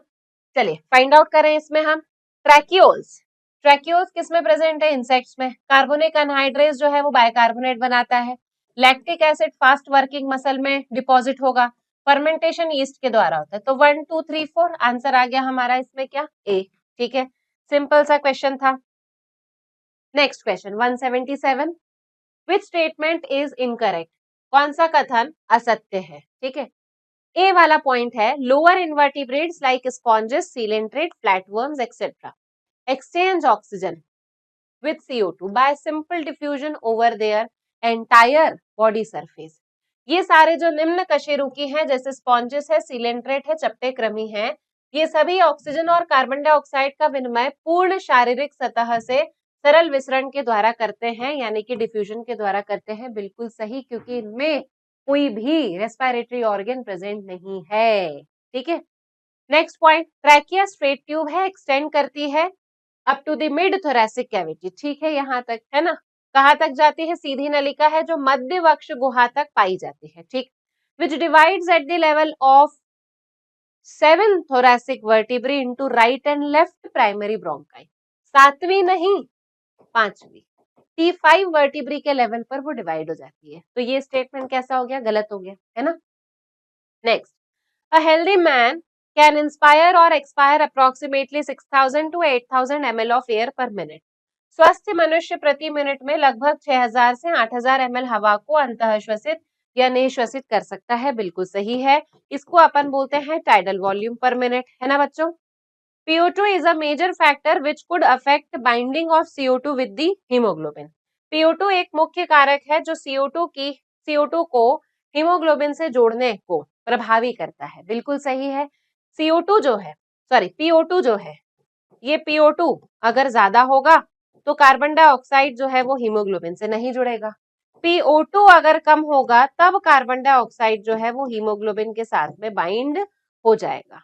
चलिए फाइंड आउट करें इसमें हम। ट्रैक्यूल्स, ट्रैक्यूल्स किस में प्रेजेंट है, इंसेक्ट्स में। कार्बोनिक अनहाइड्रेज जो है वो बाइकार्बोनेट बनाता है। Lactic acid fast working muscle में डिपॉजिट होगा, फर्मेंटेशन ईस्ट के द्वारा होता है। तो 1 2 3 4 आंसर आ गया हमारा इसमें क्या, ए। ठीक है, सिंपल सा क्वेश्चन था। Next question 177, which statement is incorrect, कौन सा कथन असत्य है। ठीक है, ए वाला पॉइंट है, lower invertebrates like sponges, coelenterate, flatworms etcetera exchange oxygen with CO2 by simple diffusion over their entire body surface। ये सारे जो निम्न कशेरुकी हैं, जैसे स्पॉन्जेस है, सिलेंट्रेट है, चपटे कृमि है, ये सभी ऑक्सीजन और कार्बन डाइऑक्साइड का विनिमय पूर्ण शारीरिक सतह से सरल विसरण के द्वारा करते हैं, यानी कि डिफ्यूजन के द्वारा करते हैं। बिल्कुल सही, क्योंकि इनमें कोई भी रेस्पिरेटरी ऑर्गन प्रेजेंट नहीं है। ठीक है, next point, trachea straight tube है, एक्सटेंड करती है up to the mid thoracic cavity. ठीक है, यहाँ तक है ना। कहाँ तक जाती है, सीधी नलिका है जो मध्य वक्ष गुहा तक पाई जाती है। ठीक, विच divides at the level of 7 thoracic vertebrae into right and left primary bronchi। सातवीं नहीं, पांचवी, T5 वर्टिब्री के लेवल पर वो डिवाइड हो जाती है। तो ये स्टेटमेंट कैसा हो गया, गलत हो गया, है ना। Next, A healthy man can inspire or expire approximately 6,000 to 8,000 ml of air per minute. स्वस्थ मनुष्य प्रति मिनट में लगभग 6,000 से 8,000 ml हवा को अंतःश्वसित या निश्वसित कर सकता है। बिल्कुल सही है। इसको अपन बोलते हैं टाइडल वॉल्यूम पर मिनट, है ना बच्चों। PO2 is a major factor which could affect binding of CO2 with the hemoglobin. PO2 एक मुख्य कारक है जो CO2 को हीमोग्लोबिन से जोड़ने को प्रभावी करता है। बिल्कुल सही है। CO2 जो है, PO2 जो है, ये PO2 अगर ज्यादा होगा तो कार्बन डाइऑक्साइड जो है वो हीमोग्लोबिन से नहीं जुड़ेगा। PO2 अगर कम होगा तब कार्बन डाइऑक्साइड जो है वो हीमोग्लोबिन के साथ में बाइंड हो जाएगा।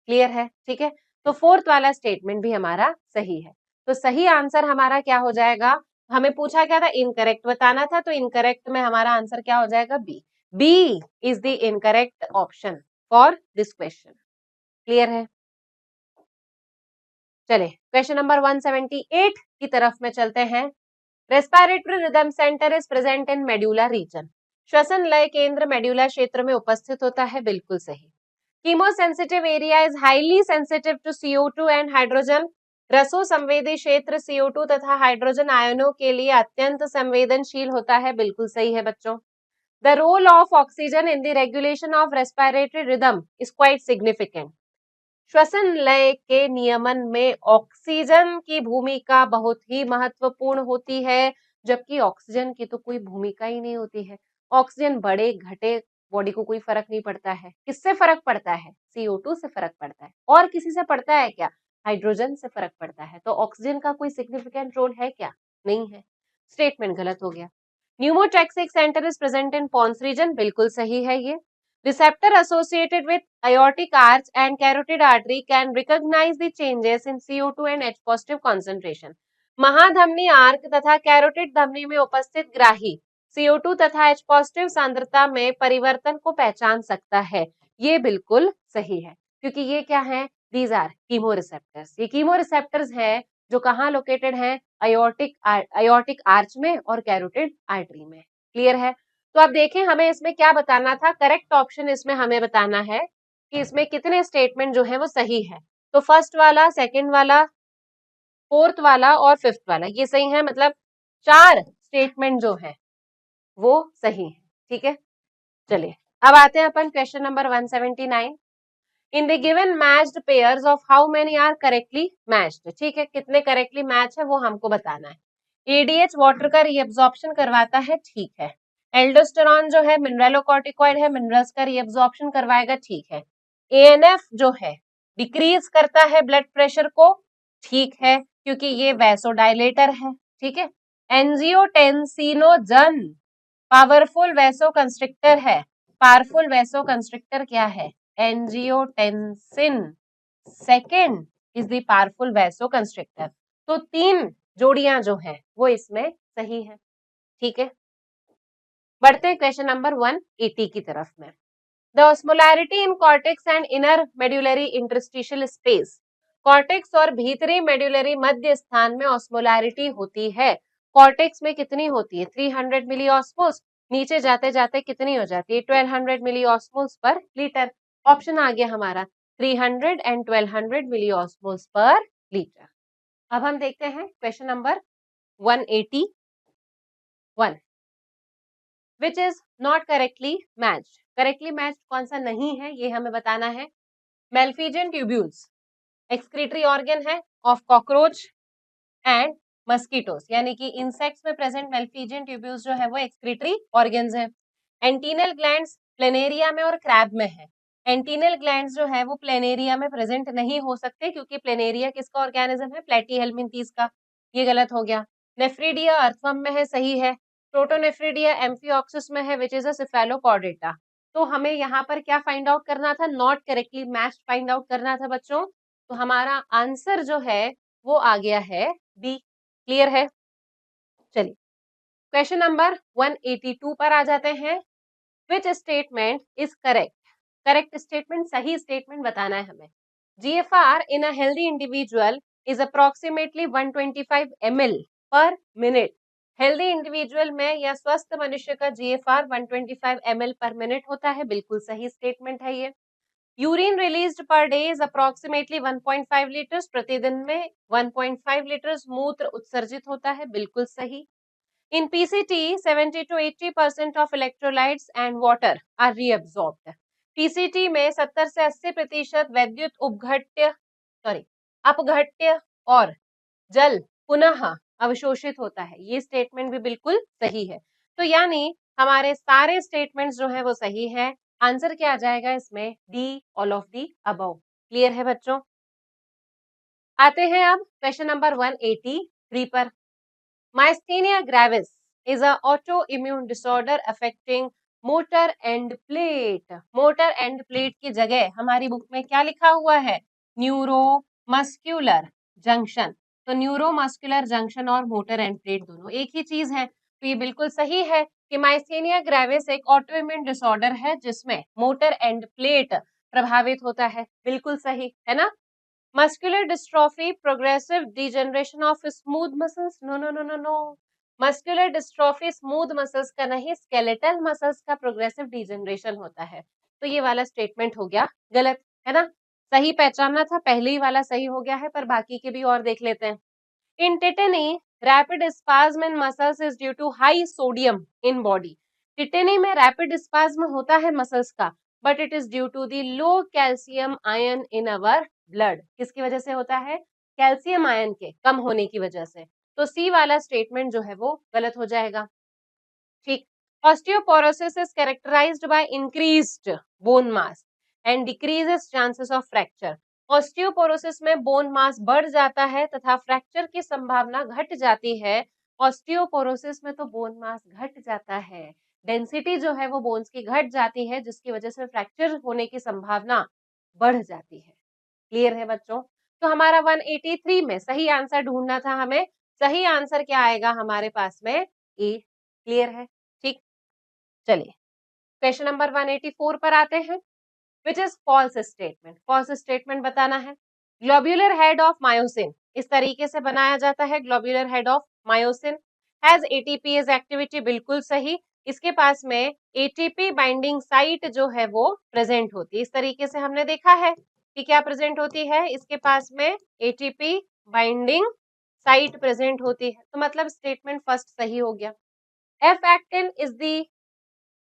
क्लियर है? ठीक है। तो फोर्थ वाला स्टेटमेंट भी हमारा सही है। तो सही आंसर हमारा क्या हो जाएगा? हमें पूछा क्या था? इनकरेक्ट बताना था, तो इनकरेक्ट में हमारा आंसर क्या हो जाएगा? B. B is the incorrect option for this question. Clear है? चले क्वेश्चन नंबर 178 की तरफ में चलते हैं। Respiratory rhythm centre is present in medulla region. श्वसन लय केंद्र मेड्यूला क्षेत्र में उपस्थित होता है। बिल्कुल सही। Chemosensitive area is highly sensitive to CO2 and hydrogen. रसो संवेदी क्षेत्र CO2 तथा हाइड्रोजन आयनों के लिए अत्यंत संवेदनशील होता है। बिल्कुल सही है बच्चों। The role of oxygen in the regulation of respiratory rhythm is quite significant. श्वसन लय के नियमन में ऑक्सीजन की भूमिका बहुत ही महत्वपूर्ण होती है, जबकि ऑक्सीजन की तो कोई भूमिका ही नहीं होती है। ऑक्सीजन बढ़े घटे बॉडी को कोई फर्क नहीं पड़ता है। किससे फर्क पड़ता है? CO2 से फर्क पड़ता है। और किसी से पड़ता है क्या? हाइड्रोजन से फर्क पड़ता है। तो ऑक्सीजन का कोई सिग्निफिकेंट रोल है क्या? नहीं है। स्टेटमेंट गलत हो गया। Pneumotaxic centre is present in pons region. बिल्कुल सही है ये। Receptor associated with aortic arch and carotid artery can recognize the changes in CO2 and H positive concentration. महाधमनी आर्क तथा कैरोटिड धमनी में उपस्थित ग्राही CO2 तथा H positive सांद्रता में परिवर्तन को पहचान सकता है। ये बिल्कुल सही है, क्योंकि ये क्या है? These are chemoreceptors. ये chemoreceptors है जो कहाँ लोकेटेड है? aortic arch में और कैरोटिड आर्टरी में। क्लियर है? तो आप देखें हमें इसमें क्या बताना था। करेक्ट ऑप्शन इसमें हमें बताना है कि इसमें कितने स्टेटमेंट जो है वो सही है। तो फर्स्ट वाला, सेकंड वाला, फोर्थ वाला और फिफ्थ वाला ये सही है। मतलब 4 स्टेटमेंट जो है वो सही है। ठीक है। चलिए अब आते हैं अपन question number 179। In the given matched pairs of how many are correctly matched. ठीक है, कितने करेक्टली मैच है वो हमको बताना है। एडीएच वाटर का रीअब्जॉर्प्शन करवाता है। ठीक है। एल्डोस्टेरॉन जो है मिनरलोकॉर्टिकॉइड है, मिनरल्स का रीअब्जॉर्प्शन करवाएगा। ठीक है। एएनएफ जो है डिक्रीज करता है ब्लड प्रेशर को। ठीक है, क्योंकि ये वैसोडाइलेटर है। ठीक है। एंजियोटेंसिनोजन पावरफुल वैसो कंस्ट्रिक्टर है। पावरफुल वैसो कंस्ट्रिक्टर क्या है? Angiotensin second is the powerful vaso constrictor. तो 3 जोड़ियां जो है वो इसमें सही है। ठीक है। बढ़ते हैं क्वेश्चन नंबर 180 की तरफ में। The osmolarity in cortex and inner medullary interstitial space. Cortex और भीतरी मेड्यूलरी मध्य स्थान में ऑस्मोलैरिटी होती है। कॉर्टेक्स में कितनी होती है? 300 मिली ऑस्मोल्स। नीचे जाते जाते कितनी हो जाती है? 1200 मिली ऑस्मोल्स पर लीटर। ऑप्शन आ गया हमारा 300 एंड 1200 मिली ऑस्मोल्स पर लीटर। अब हम देखते हैं question number 181, which is not correctly matched. Correctly matched कौन सा नहीं है ये हमें बताना है। मेल्फिजियन ट्यूब्यूल्स एक्सक्रीटरी ऑर्गन है ऑफ कॉकरोच एंड मस्कीटोस, यानी कि इंसेक्ट्स में प्रेजेंट मेल्फिजियन ट्यूब्यूल्स जो है वो एक्सक्रीटरी ऑर्गन्स हैं। एंटीनल ग्लैंड्स प्लेनेरिया में और क्रैब में है। एंटीनल ग्लैंड्स जो है वो प्लेनेरिया में प्रेजेंट नहीं हो सकते, क्योंकि प्लेनेरिया किसका ऑर्गेनिज्म है? प्लेटीहेल्मिन्थीज का। ये गलत हो गया। नेफ्रीडिया अर्थवर्म में है, सही है। प्रोटोनेफ्रीडिया एम्फिऑक्सिस में है, विच इज अ सिफेलोपॉडेटा। तो हमें यहाँ पर क्या फाइंड आउट करना था? Not correctly matched find out करना था बच्चों। तो हमारा आंसर जो है वो आ गया है बी। क्लियर है? चलिए क्वेश्चन नंबर 182 पर आ जाते हैं। Which statement is correct? Correct statement, सही स्टेटमेंट बताना है हमें। GFR in a healthy individual is approximately 125 ml पर मिनट। हेल्दी इंडिविजुअल में या स्वस्थ मनुष्य का GFR 125 ml पर मिनट होता है। बिल्कुल सही स्टेटमेंट है ये। Urine released per day is approximately 1.5 litres, प्रतिदिन में 1.5 लीटर्स मूत्र उत्सर्जित होता है, बिल्कुल सही। In PCT, 70 to 80% of electrolytes and water are reabsorbed. PCT में 70 से 80% वैद्युत अपघट्य और जल पुनः अवशोषित होता है। ये स्टेटमेंट भी बिल्कुल सही है। तो यानी हमारे सारे स्टेटमेंट्स जो है वो सही है। आंसर क्या आ जाएगा इसमें? D, all of the above. Clear है बच्चों? आते हैं अब क्वेश्चन नंबर 183 पर। Myasthenia gravis is a autoimmune disorder affecting motor end plate. Motor end plate की जगह हमारी बुक में क्या लिखा हुआ है? Neuromuscular junction. तो न्यूरोमस्कुलर जंक्शन और मोटर एंड प्लेट दोनों एक ही चीज है। तो ये बिल्कुल सही है कि माइस्थेनिया ग्रेविस एक ऑटोइम्यून डिसऑर्डर है जिसमें मोटर एंड प्लेट प्रभावित होता है। बिल्कुल सही है ना? Muscular dystrophy, progressive degeneration of smooth muscles. No, no, no, no, no. Muscular dystrophy smooth muscles का नहीं, skeletal muscles का progressive degeneration होता है। तो ये वाला स्टेटमेंट हो गया गलत, है ना? सही पहचानना था, पहले ही वाला सही हो गया है, पर बाकी के भी और देख लेते हैं। In tetany, rapid spasm in muscles is due to high sodium in body. Tetany में रैपिड स्पाज्म होता है मसल्स का, but it is due to the low calcium ion in our blood. किसकी वजह से होता है? कैल्शियम आयन के कम होने की वजह से। तो सी वाला स्टेटमेंट जो है वो गलत हो जाएगा। ठीक। Osteoporosis is characterized by increased bone mass and decreases chances of fracture. Osteoporosis में बोन मास बढ़ जाता है तथा फ्रैक्चर की संभावना घट जाती है। ऑस्टियोपोरोसिस में तो बोन मास घट जाता है, डेंसिटी जो है वो बोन्स की घट जाती है, जिसकी वजह से फ्रैक्चर होने की संभावना बढ़ जाती है। क्लियर है बच्चों? तो हमारा 183 में सही आंसर ढूंढना था हमें। सही आंसर क्या आएगा हमारे पास में? ए। क्लियर है? ठीक। चलिए क्वेश्चन नंबर 184 पर आते हैं। Which is false statement. False statement बताना है। ग्लोब्यूलर हेड ऑफ मायोसिन इस तरीके से बनाया जाता है। Globular head of myosin has ATPs activity, बिल्कुल सही। इसके पास में एटीपी बाइंडिंग साइट जो है वो प्रेजेंट होती है। इस तरीके से हमने देखा है कि क्या प्रेजेंट होती है, इसके पास में एटीपी बाइंडिंग साइट प्रेजेंट होती है। तो मतलब स्टेटमेंट फर्स्ट सही हो गया। F actin is the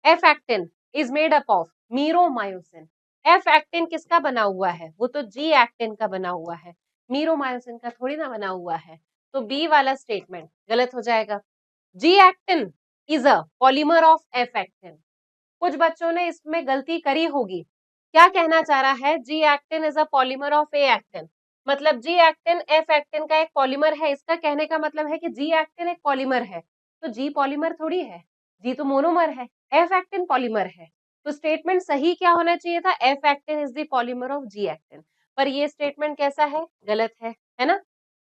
F actin is made up of meromyosin. F actin किसका बना हुआ है? वो तो जी एक्टिन का बना हुआ है, मीरोमायोसिन का थोड़ी ना बना हुआ है। तो बी वाला स्टेटमेंट गलत हो जाएगा। G actin is a polymer of F actin. कुछ बच्चों ने इसमें गलती करी होगी। क्या कहना चाह रहा है? G actin is a polymer of A actin. मतलब जी एक्टिन एफ एक्टिन का एक पॉलीमर है। इसका कहने का मतलब है कि जी एक्टिन एक पॉलीमर है। तो जी पॉलीमर थोड़ी है, जी तो मोनोमर है, एफ एक्टिन पॉलीमर है। तो स्टेटमेंट सही क्या होना चाहिए था? F actin is the polymer of G actin. पर ये स्टेटमेंट कैसा है? गलत है ना?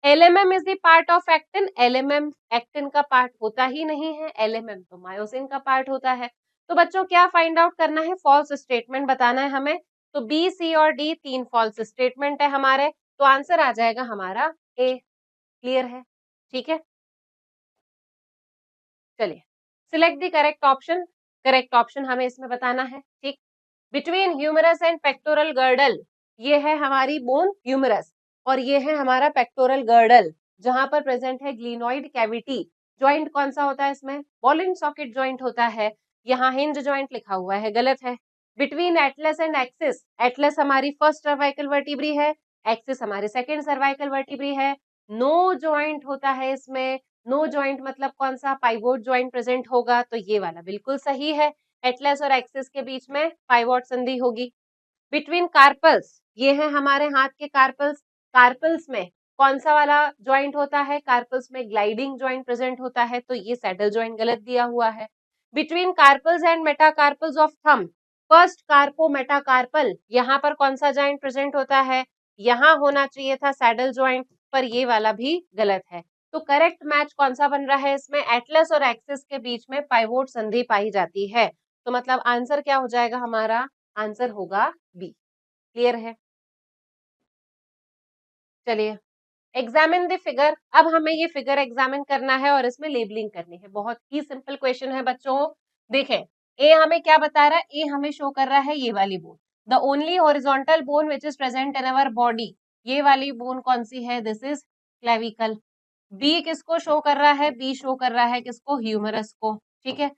LMM is the part of actin. LMM actin का पार्ट होता ही नहीं है, एलएमएम तो मायोसिन का पार्ट होता है। तो बच्चों क्या फाइंड आउट करना है? फॉल्स स्टेटमेंट बताना है हमें। तो बी, सी और डी तीन फॉल्स स्टेटमेंट है हमारे। तो आंसर आ जाएगा हमारा ए। क्लियर है? ठीक है, चलिए select the correct option. Correct option हमें इसमें बताना है। ठीक। Between humerus and pectoral girdle, ये है हमारी बोन ह्यूमरस और ये है हमारा पेक्टोरल गर्डल, जहां पर प्रेजेंट है ग्लिनोइड कैविटी। ज्वाइंट कौन सा होता है इसमें? बॉल एंड सॉकेट ज्वाइंट होता है। यहाँ हिंज ज्वाइंट लिखा हुआ है, गलत है। Between Atlas and axis, Atlas हमारी फर्स्ट सर्वाइकल वर्टिब्री है, एक्सिस हमारी सेकेंड सर्वाइकल वर्टिब्री है। नो ज्वाइंट होता है इसमें। नो ज्वाइंट मतलब कौन सा? पाइवोट ज्वाइंट प्रेजेंट होगा। तो ये वाला बिल्कुल सही है। एटलस और एक्सिस के बीच में पाइवोट संधि होगी। बिटवीन कार्पल्स, ये है हमारे हाथ के कार्पल्स। कार्पल्स में कौन सा वाला ज्वाइंट होता है? कार्पल्स में ग्लाइडिंग ज्वाइंट प्रेजेंट होता है। तो ये सैडल ज्वाइंट गलत दिया हुआ है। Between carpals and metacarpals of thumb, first carpo metacarpal, यहाँ पर कौन सा ज्वाइंट प्रेजेंट होता है? यहाँ होना चाहिए था सैडल ज्वाइंट, पर ये वाला भी गलत है। तो करेक्ट मैच कौन सा बन रहा है इसमें? एटलस और एक्सिस के बीच में पाइवोट संधि पाई जाती है। तो मतलब आंसर क्या हो जाएगा हमारा? आंसर होगा बी। क्लियर है? चलिए एग्जामिन द फिगर। अब हमें ये फिगर एग्जामिन करना है और इसमें लेबलिंग करनी है। बहुत ही सिंपल क्वेश्चन है बच्चों। देखें, ए हमें क्या बता रहा है? ए हमें शो कर रहा है ये वाली bone. The only horizontal bone which is present in our body, ये वाली बोन कौन सी है? This is clavicle. बी किसको शो कर रहा है? बी शो कर रहा है किसको? ह्यूमरस को, ठीक है।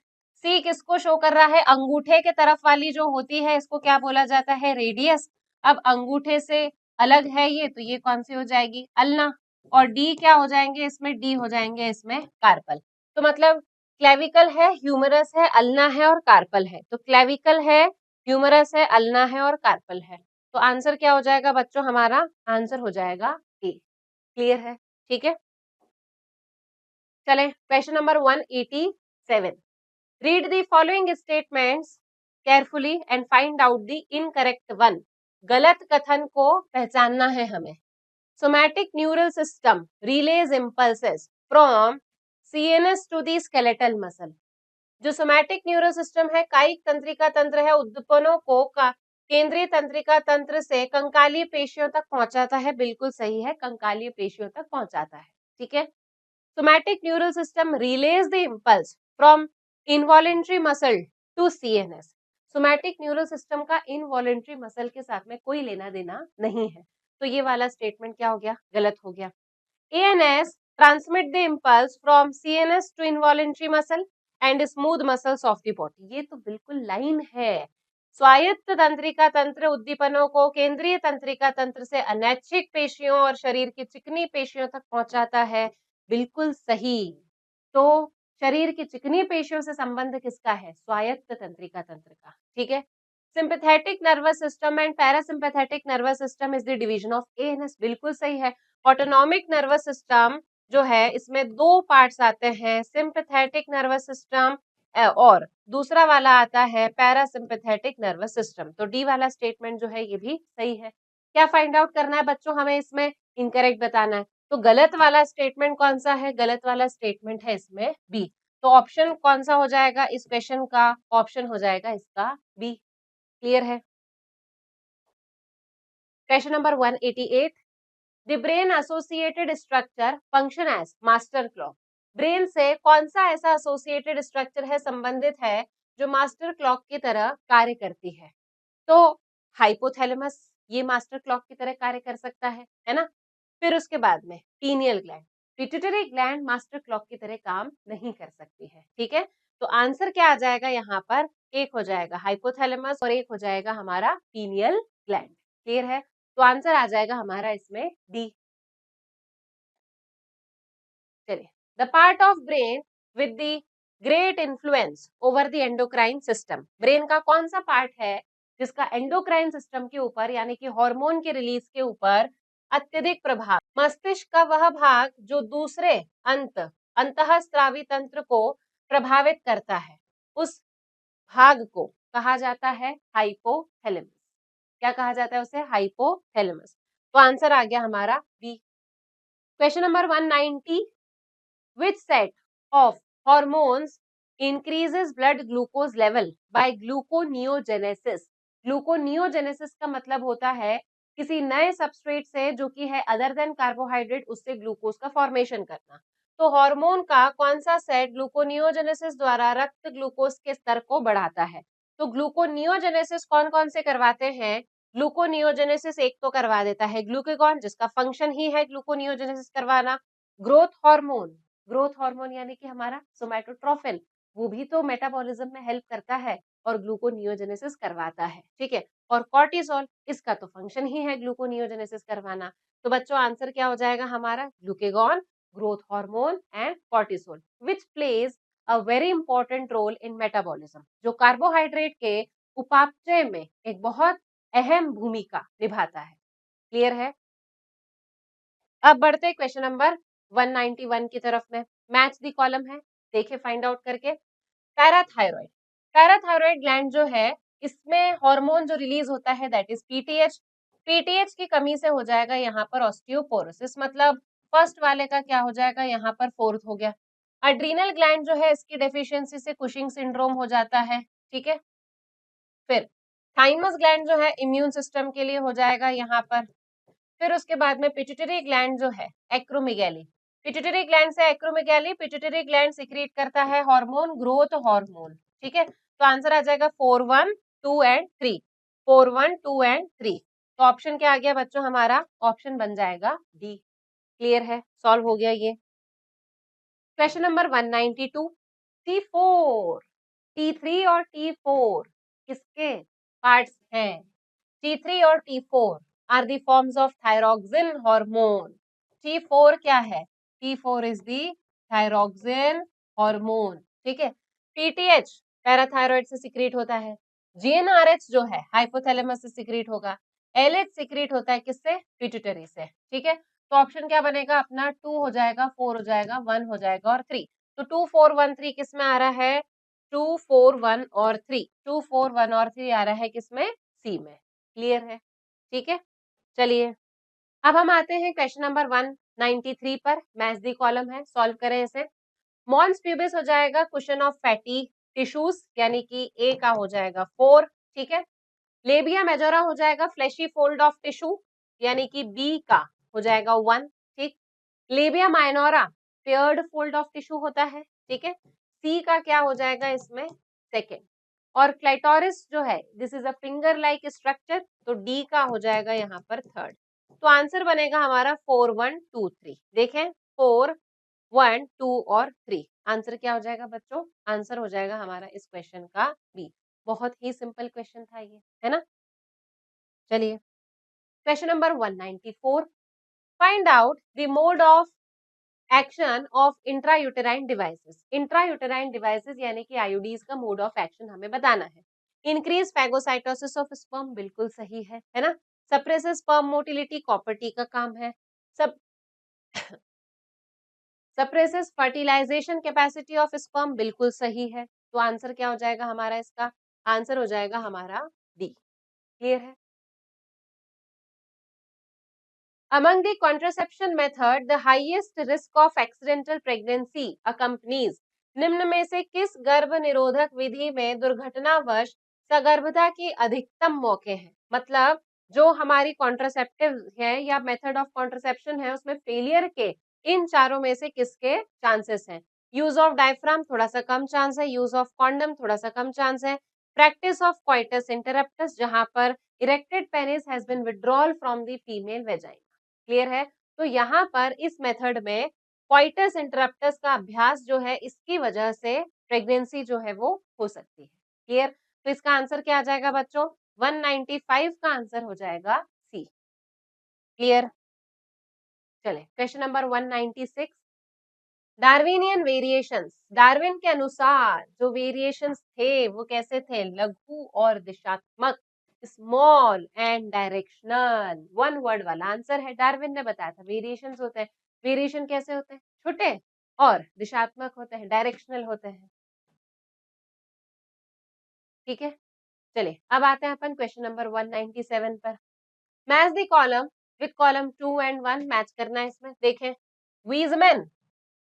सी किसको शो कर रहा है? अंगूठे के तरफ वाली जो होती है इसको क्या बोला जाता है? रेडियस। अब अंगूठे से अलग है ये, तो ये कौन सी हो जाएगी? अल्ना। और डी क्या हो जाएंगे इसमें? डी हो जाएंगे इसमें कार्पल। तो मतलब क्लेविकल है, ह्यूमरस है, अल्ना है और कार्पल है। तो क्लेविकल है, ह्यूमरस है, अल्ना है और कार्पल है। तो आंसर क्या हो जाएगा बच्चों? हमारा आंसर हो जाएगा ए। क्लियर है? ठीक है, चलें question number 187। Read the following statements carefully and find out the incorrect one. गलत कथन को पहचानना है हमें। Somatic neural system relays impulses from CNS to the skeletal muscle. जो सोमैटिक न्यूरल सिस्टम है, कायिक तंत्रिका तंत्र है, उद्दीपनों को केंद्रीय तंत्रिका तंत्र से कंकालीय पेशियों तक पहुंचाता है। बिल्कुल सही है, कंकालीय पेशियों तक पहुंचाता है, ठीक है। Somatic neural system relays the impulse from involuntary muscle to CNS. Somatic neural system का इनवॉलेंट्री मसल के साथ में कोई लेना देना नहीं है, तो ये वाला स्टेटमेंट क्या हो गया? गलत हो गया। ANS transmit the impulse from CNS to involuntary muscle and smooth muscles of the body। ये तो बिल्कुल लाइन है। स्वायत्त तंत्रिका तंत्र उद्दीपनों को केंद्रीय तंत्रिका तंत्र से अनैच्छिक पेशियों और शरीर की चिकनी पेशियों तक पहुंचाता है। बिल्कुल सही। तो शरीर की चिकनी पेशियों से संबंध किसका है? स्वायत्त तंत्रिका तंत्र का, ठीक है। Sympathetic nervous system and parasympathetic nervous system is the division of ANS। बिल्कुल सही है। ऑटोनॉमिक नर्वस सिस्टम जो है इसमें दो पार्ट्स आते हैं, सिंपैथेटिक नर्वस सिस्टम और दूसरा वाला आता है पैरासिम्पैथेटिक नर्वस सिस्टम। तो डी वाला स्टेटमेंट जो है ये भी सही है। क्या फाइंड आउट करना है बच्चों? हमें इसमें इनकरेक्ट बताना है। तो गलत वाला स्टेटमेंट कौन सा है? गलत वाला स्टेटमेंट है इसमें बी। तो ऑप्शन कौन सा हो जाएगा इस क्वेश्चन का? ऑप्शन हो जाएगा इसका बी। क्लियर है? Question number 188। The brain associated structure function as master clock. Brain से कौन सा ऐसा एसोसिएटेड स्ट्रक्चर है, संबंधित है, जो मास्टर क्लॉक की तरह कार्य करती है? तो हाइपोथैलेमस ये मास्टर क्लॉक की तरह कार्य कर सकता है ना। फिर उसके बाद में pineal gland, pituitary gland master clock की तरह काम नहीं कर सकती है, ठीक है। तो आंसर क्या आ जाएगा यहाँ पर? एक हो जाएगा हाइपोथैलेमस और एक हो जाएगा हमारा पीनियल ग्लैंड। क्लियर है? तो आंसर आ जाएगा हमारा इसमें डी। चलिए, the part of brain with the great influence over the endocrine system. Brain का कौन सा पार्ट है जिसका एंडोक्राइन सिस्टम के ऊपर यानी कि हार्मोन के रिलीज के ऊपर अत्यधिक प्रभाव? मस्तिष्क का वह भाग जो दूसरे अंतःस्रावी तंत्र को प्रभावित करता है, उस भाग को कहा जाता है हाइपोथैलेमस। क्या कहा जाता है उसे? हाइपोथैलेमस। तो आंसर आ गया हमारा B. Question number 190। Which set of hormones increases blood glucose level by gluconeogenesis? Gluconeogenesis का मतलब होता है किसी नए सबस्ट्रेट से जो कि है अदर देन कार्बोहाइड्रेट, उससे ग्लूकोज का फॉर्मेशन करना। तो हार्मोन का कौन सा सेट ग्लूकोनियोजेनेसिस द्वारा रक्त ग्लूकोज के स्तर को बढ़ाता है? तो ग्लूकोनियोजेनेसिस कौन कौन से करवाते हैं? ग्लूकोनियोजेनेसिस एक तो करवा देता है ग्लूकेगॉन, जिसका फंक्शन ही है ग्लूकोनियोजेनेसिस करवाना। ग्रोथ हार्मोन यानी कि हमारा सोमैटोट्रोफिन, वो भी तो मेटाबॉलिज्म में हेल्प करता है और ग्लूकोनियोजेनेसिस करवाता है, ठीक है। और कॉर्टिसोल, इसका तो फंक्शन ही है ग्लूकोनियोजेनेसिस करवाना। तो बच्चों आंसर क्या हो जाएगा हमारा? Glucagon, growth hormone and cortisol which plays a very important role in metabolism, जो कार्बोहाइड्रेट के उपापचय में एक बहुत अहम भूमिका निभाता है। क्लियर है? अब बढ़ते क्वेश्चन नंबर 191 की तरफ में। मैच दी कॉलम है, देखिए फाइंड आउट करके। पैराथायरॉइड, पैराथायरॉइड ग्लैंड जो है इसमें हार्मोन जो रिलीज होता है दैट इज पीटीएच। पीटीएच की कमी से हो जाएगा यहाँ पर ऑस्टियोपोरोसिस, मतलब फर्स्ट वाले का क्या हो जाएगा यहाँ पर फोर्थ हो गया। एड्रीनल ग्लैंड जो है इसकी डेफिशिएंसी से कुशिंग सिंड्रोम हो जाता है, ठीक है। फिर थाइमस ग्लैंड जो है इम्यून सिस्टम के लिए हो जाएगा यहाँ पर। फिर उसके बाद में पिट्यूटरी ग्लैंड जो है एक्रोमेगैली, पिट्यूटरी ग्लैंड से एक्रोमेगैली, पिट्यूटरी ग्लैंड सिक्रीट करता है हार्मोन, ग्रोथ हार्मोन, ठीक है। तो आंसर आ जाएगा 4, 1, 2 एंड 3। 4 1 2 एंड 3। तो ऑप्शन क्या आ गया बच्चों हमारा? ऑप्शन बन जाएगा डी। क्लियर है, सॉल्व हो गया ये। क्वेश्चन नंबर 192, T4, T3 और T4 किसके पार्ट्स हैं? T3 और T4 are the forms of thyroxine hormone. T4 क्या है? T4 is the thyroxine hormone, ठीक है। PTH पैराथायरॉइड से सिक्रीट होता है। GnRH जो है हाइपोथैलेमस से सिक्रीट होगा। LH सिक्रीट होता है किससे? पिट्यूटरी से, ठीक है। तो ऑप्शन क्या बनेगा अपना? 2 हो जाएगा, 4 हो जाएगा, 1 हो जाएगा और 3। तो 2 4 1 3 किस में आ रहा है? 2 4 1 और 3, 2 4 1 और 3 आ रहा है किसमें? सी में। क्लियर है, ठीक है। चलिए अब हम आते हैं क्वेश्चन नंबर 193 पर। मैच दी कॉलम है, सॉल्व करें इसे। मॉन्स प्यूबिस हो जाएगा क्वेश्चन ऑफ फैटी टिश्यूज, यानी कि ए का हो जाएगा 4, ठीक है। लेबिया मेजोरा हो जाएगा फ्लैशी फोल्ड ऑफ टिश्यू, यानी कि बी का हो जाएगा 1, ठीक। Labia minora paired fold of tissue होता है, ठीक है। सी का क्या हो जाएगा इसमें? सेकेंड। और क्लाइटोरिस जो है this is a finger like structure, तो डी का हो जाएगा यहाँ पर थर्ड। तो आंसर बनेगा हमारा 4 1 2 3। देखें 4 1 2 और 3, आंसर क्या हो जाएगा बच्चों? आंसर हो जाएगा हमारा इस क्वेश्चन का बी। बहुत ही सिंपल क्वेश्चन था ये, है ना। चलिए question number 194, find out the mode of action of intrauterine devices. Intrauterine devices यानी कि आईयूडीज का मोड ऑफ एक्शन हमें बताना है। इंक्रीज फैगोसाइटोसिस ऑफ स्पर्म, बिल्कुल सही है ना। Suppresses sperm motility, copper T का काम है। सब suppresses fertilization capacity of sperm, बिल्कुल सही है। तो आंसर क्या हो जाएगा हमारा इसका? आंसर हो जाएगा हमारा डी। क्लियर है। Among the contraception method, the highest risk of accidental pregnancy accompanies। निम्न में से किस गर्भ निरोधक विधि में दुर्घटनावश सगर्भता के अधिकतम मौके हैं? मतलब जो हमारी कॉन्ट्रासेप्टिव है या मेथड ऑफ कॉन्ट्रासेप्शन है उसमें फेलियर के इन चारों में से किसके चांसेस हैं? यूज ऑफ डायफ्राम थोड़ा सा कम चांस है, यूज ऑफ कॉन्डम थोड़ा सा कम चांस है, प्रैक्टिस ऑफ क्वाइटस इंटरप्टस जहां पर erected penis has been withdrawal from the female vagina. Clear है। तो यहाँ पर इस मेथड में क्वाइटस इंटरप्टस का अभ्यास जो है इसकी वजह से प्रेगनेंसी जो है वो हो सकती है। क्लियर। तो इसका आंसर क्या आ जाएगा बच्चों? 195 का आंसर हो जाएगा सी। क्लियर। चले question number 196, Darwinian variations. Darwin के अनुसार जो वेरिएशंस थे वो कैसे थे? लघु और दिशात्मक, small and directional. One word वाला आंसर है। डार्विन ने बताया था वेरिएशंस होते हैं। वेरिएशन कैसे होते हैं? छोटे और दिशात्मक होते हैं, डायरेक्शनल होते हैं, ठीक है। चलिए अब आते हैं अपन क्वेश्चन नंबर 197 पर। Match the column with column 2 and 1, match करना है इसमें। देखें Weissman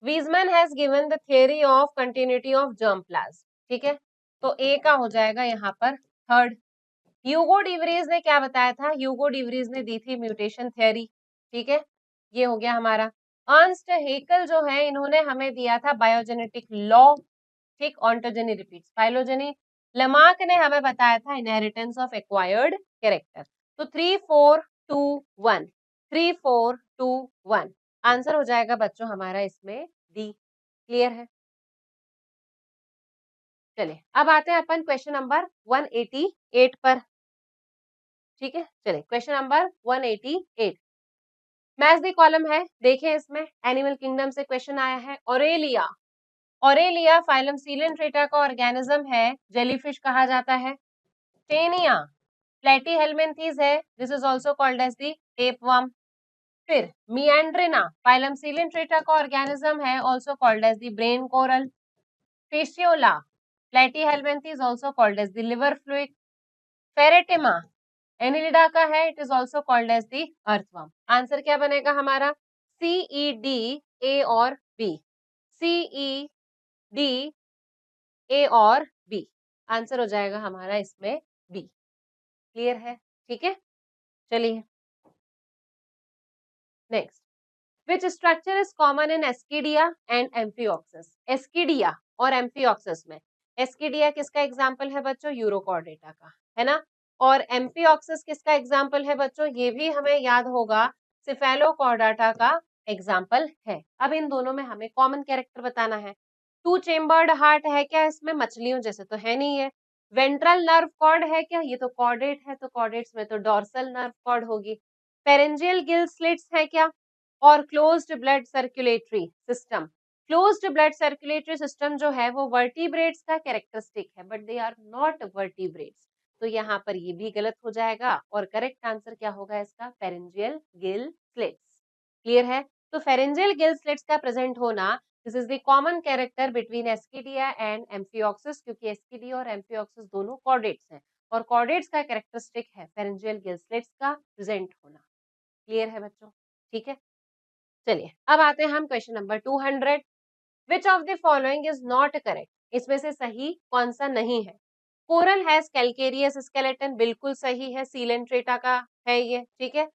Weissman has given the theory of continuity of germ plasm, ठीक है। तो ए का हो जाएगा यहाँ पर थर्ड। ह्यूगो डिवरीज ने क्या बताया था? ह्यूगो डिवरीज ने दी थी म्यूटेशन थ्योरी, ठीक है। ये हो गया हमारा। अर्नस्ट हेकल जो है इन्होंने हमें दिया था बायोजेनेटिक लॉ, ठीक। Ontogeny repeats phylogeny. लमार्क ने हमें बताया था इनहेरिटेंस ऑफ एक्वायर्ड कैरेक्टर। तो 3 4 2 1, 3 4 2 1, आंसर हो जाएगा बच्चों हमारा इसमें डी। क्लियर है। चलिए अब आते हैं अपन क्वेश्चन नंबर 188 पर, ठीक है। चलिए question number 188, match the column है। देखें इसमें एनिमल किंगडम से क्वेश्चन आया है। ऑरेलिया, ऑरेलिया फाइलम सीलेंट्रेटा का ऑर्गेनिज्म है, जेलीफिश कहा जाता है। टेनिया प्लेटीहेल्मिन्थीज है, this is also called as the tapeworm. फिर मिएंड्रिना फाइलम सीलेंट्रेटा का ऑर्गेनिज्म है, also called as the brain coral. Fasciola Platyhelminthes also called as the liver fluid. Pheretima Annelida का है, it is also called as the earthworm. Answer क्या बनेगा हमारा? सी E D A और B, C E D A और B, answer हो जाएगा हमारा इसमें बी। क्लियर है, ठीक है। चलिए next, which structure is common in Ascidia and Amphioxus. Ascidia और एम्फिओक्सिस में, एस्किडिया किसका एग्जाम्पल है बच्चों? यूरोकॉर्डेटा का, है ना। और एम्फिऑक्सिस किसका एग्जाम्पल है बच्चों, ये भी हमें याद होगा, सिफेलोकॉर्डाटा का एग्जाम्पल है। अब इन दोनों में हमें कॉमन कैरेक्टर बताना है। टू चेम्बर्ड हार्ट है क्या इसमें, मछलियों जैसे तो है नहीं है। वेंट्रल नर्व कॉर्ड है क्या, ये तो कॉर्डेट है, तो कॉर्डेट्स में तो डॉर्सल नर्व कॉर्ड होगी। पेरेंजियल गिल स्लिट्स है क्या, और closed blood circulatory system. Closed blood circulatory system जो है वो वर्टिब्रेट्स का कैरेक्टरिस्टिक है, but they are not vertebrates, तो यहाँ पर ये भी गलत हो जाएगा और करेक्ट आंसर क्या होगा इसका, फेरेंजियल गिल स्लिट्स। क्लियर है, तो फेरेंजियल गिल स्लिट्स का प्रेजेंट होना, this is the common character between Ascidia and Amphioxus, क्योंकि एस्किडिया और एम्फिऑक्सिस दोनों कॉर्डेट्स हैं और कॉर्डेट्स का कैरेक्टरिस्टिक है फेरेंजियल गिल स्लिट्स का प्रेजेंट होना। क्लियर है बच्चों, ठीक है। चलिए अब आते हैं हम question number 200। Which of the following is not correct, इसमें से सही कौन सा नहीं है। कोरल हैज कैलकेरियस स्केलेटन, बिल्कुल सही है, सीलेंट्रेटा का है ये, ठीक है।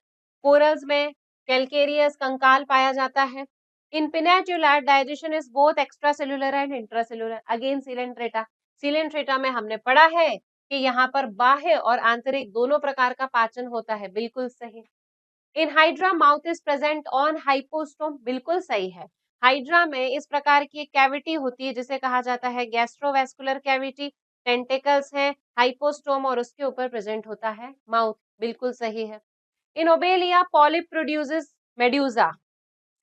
कोरल्स में कैलकेरियस कंकाल पाया जाता है। In Pennatula digestion is both extracellular and intracellular, again Coelenterata. Coelenterata में हमने पढ़ा है कि यहाँ पर बाह्य और आंतरिक दोनों प्रकार का पाचन होता है, बिल्कुल सही। In hydra mouth is present on hypostome, बिल्कुल सही है। हाइड्रा में इस प्रकार की एक कैविटी होती है जिसे कहा जाता है गैस्ट्रोवेस्कुलर कैविटी, टेंटिकल्स है हाइपोस्टोम और उसके ऊपर प्रेजेंट होता है माउथ, बिल्कुल सही है। In Obelia polyp produces medusa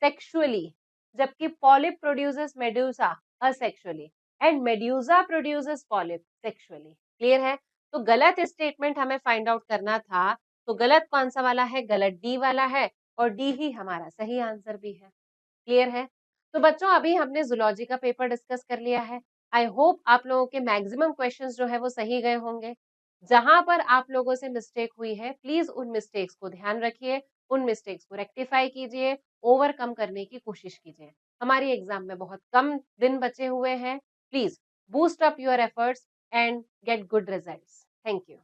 sexually, जबकि polyp produces medusa asexually and medusa produces polyp sexually. Clear है, तो गलत स्टेटमेंट हमें फाइंड आउट करना था, तो गलत कौन सा वाला है, गलत डी वाला है, और डी ही हमारा सही आंसर भी है। क्लियर है, तो बच्चों अभी हमने जूलॉजी का पेपर डिस्कस कर लिया है। आई होप आप लोगों के मैक्सिमम क्वेश्चंस जो है वो सही गए होंगे। जहां पर आप लोगों से मिस्टेक हुई है प्लीज उन मिस्टेक्स को ध्यान रखिए, उन मिस्टेक्स को रेक्टिफाई कीजिए, ओवरकम करने की कोशिश कीजिए। हमारी एग्जाम में बहुत कम दिन बचे हुए हैं, please boost up your efforts and get good results. Thank you.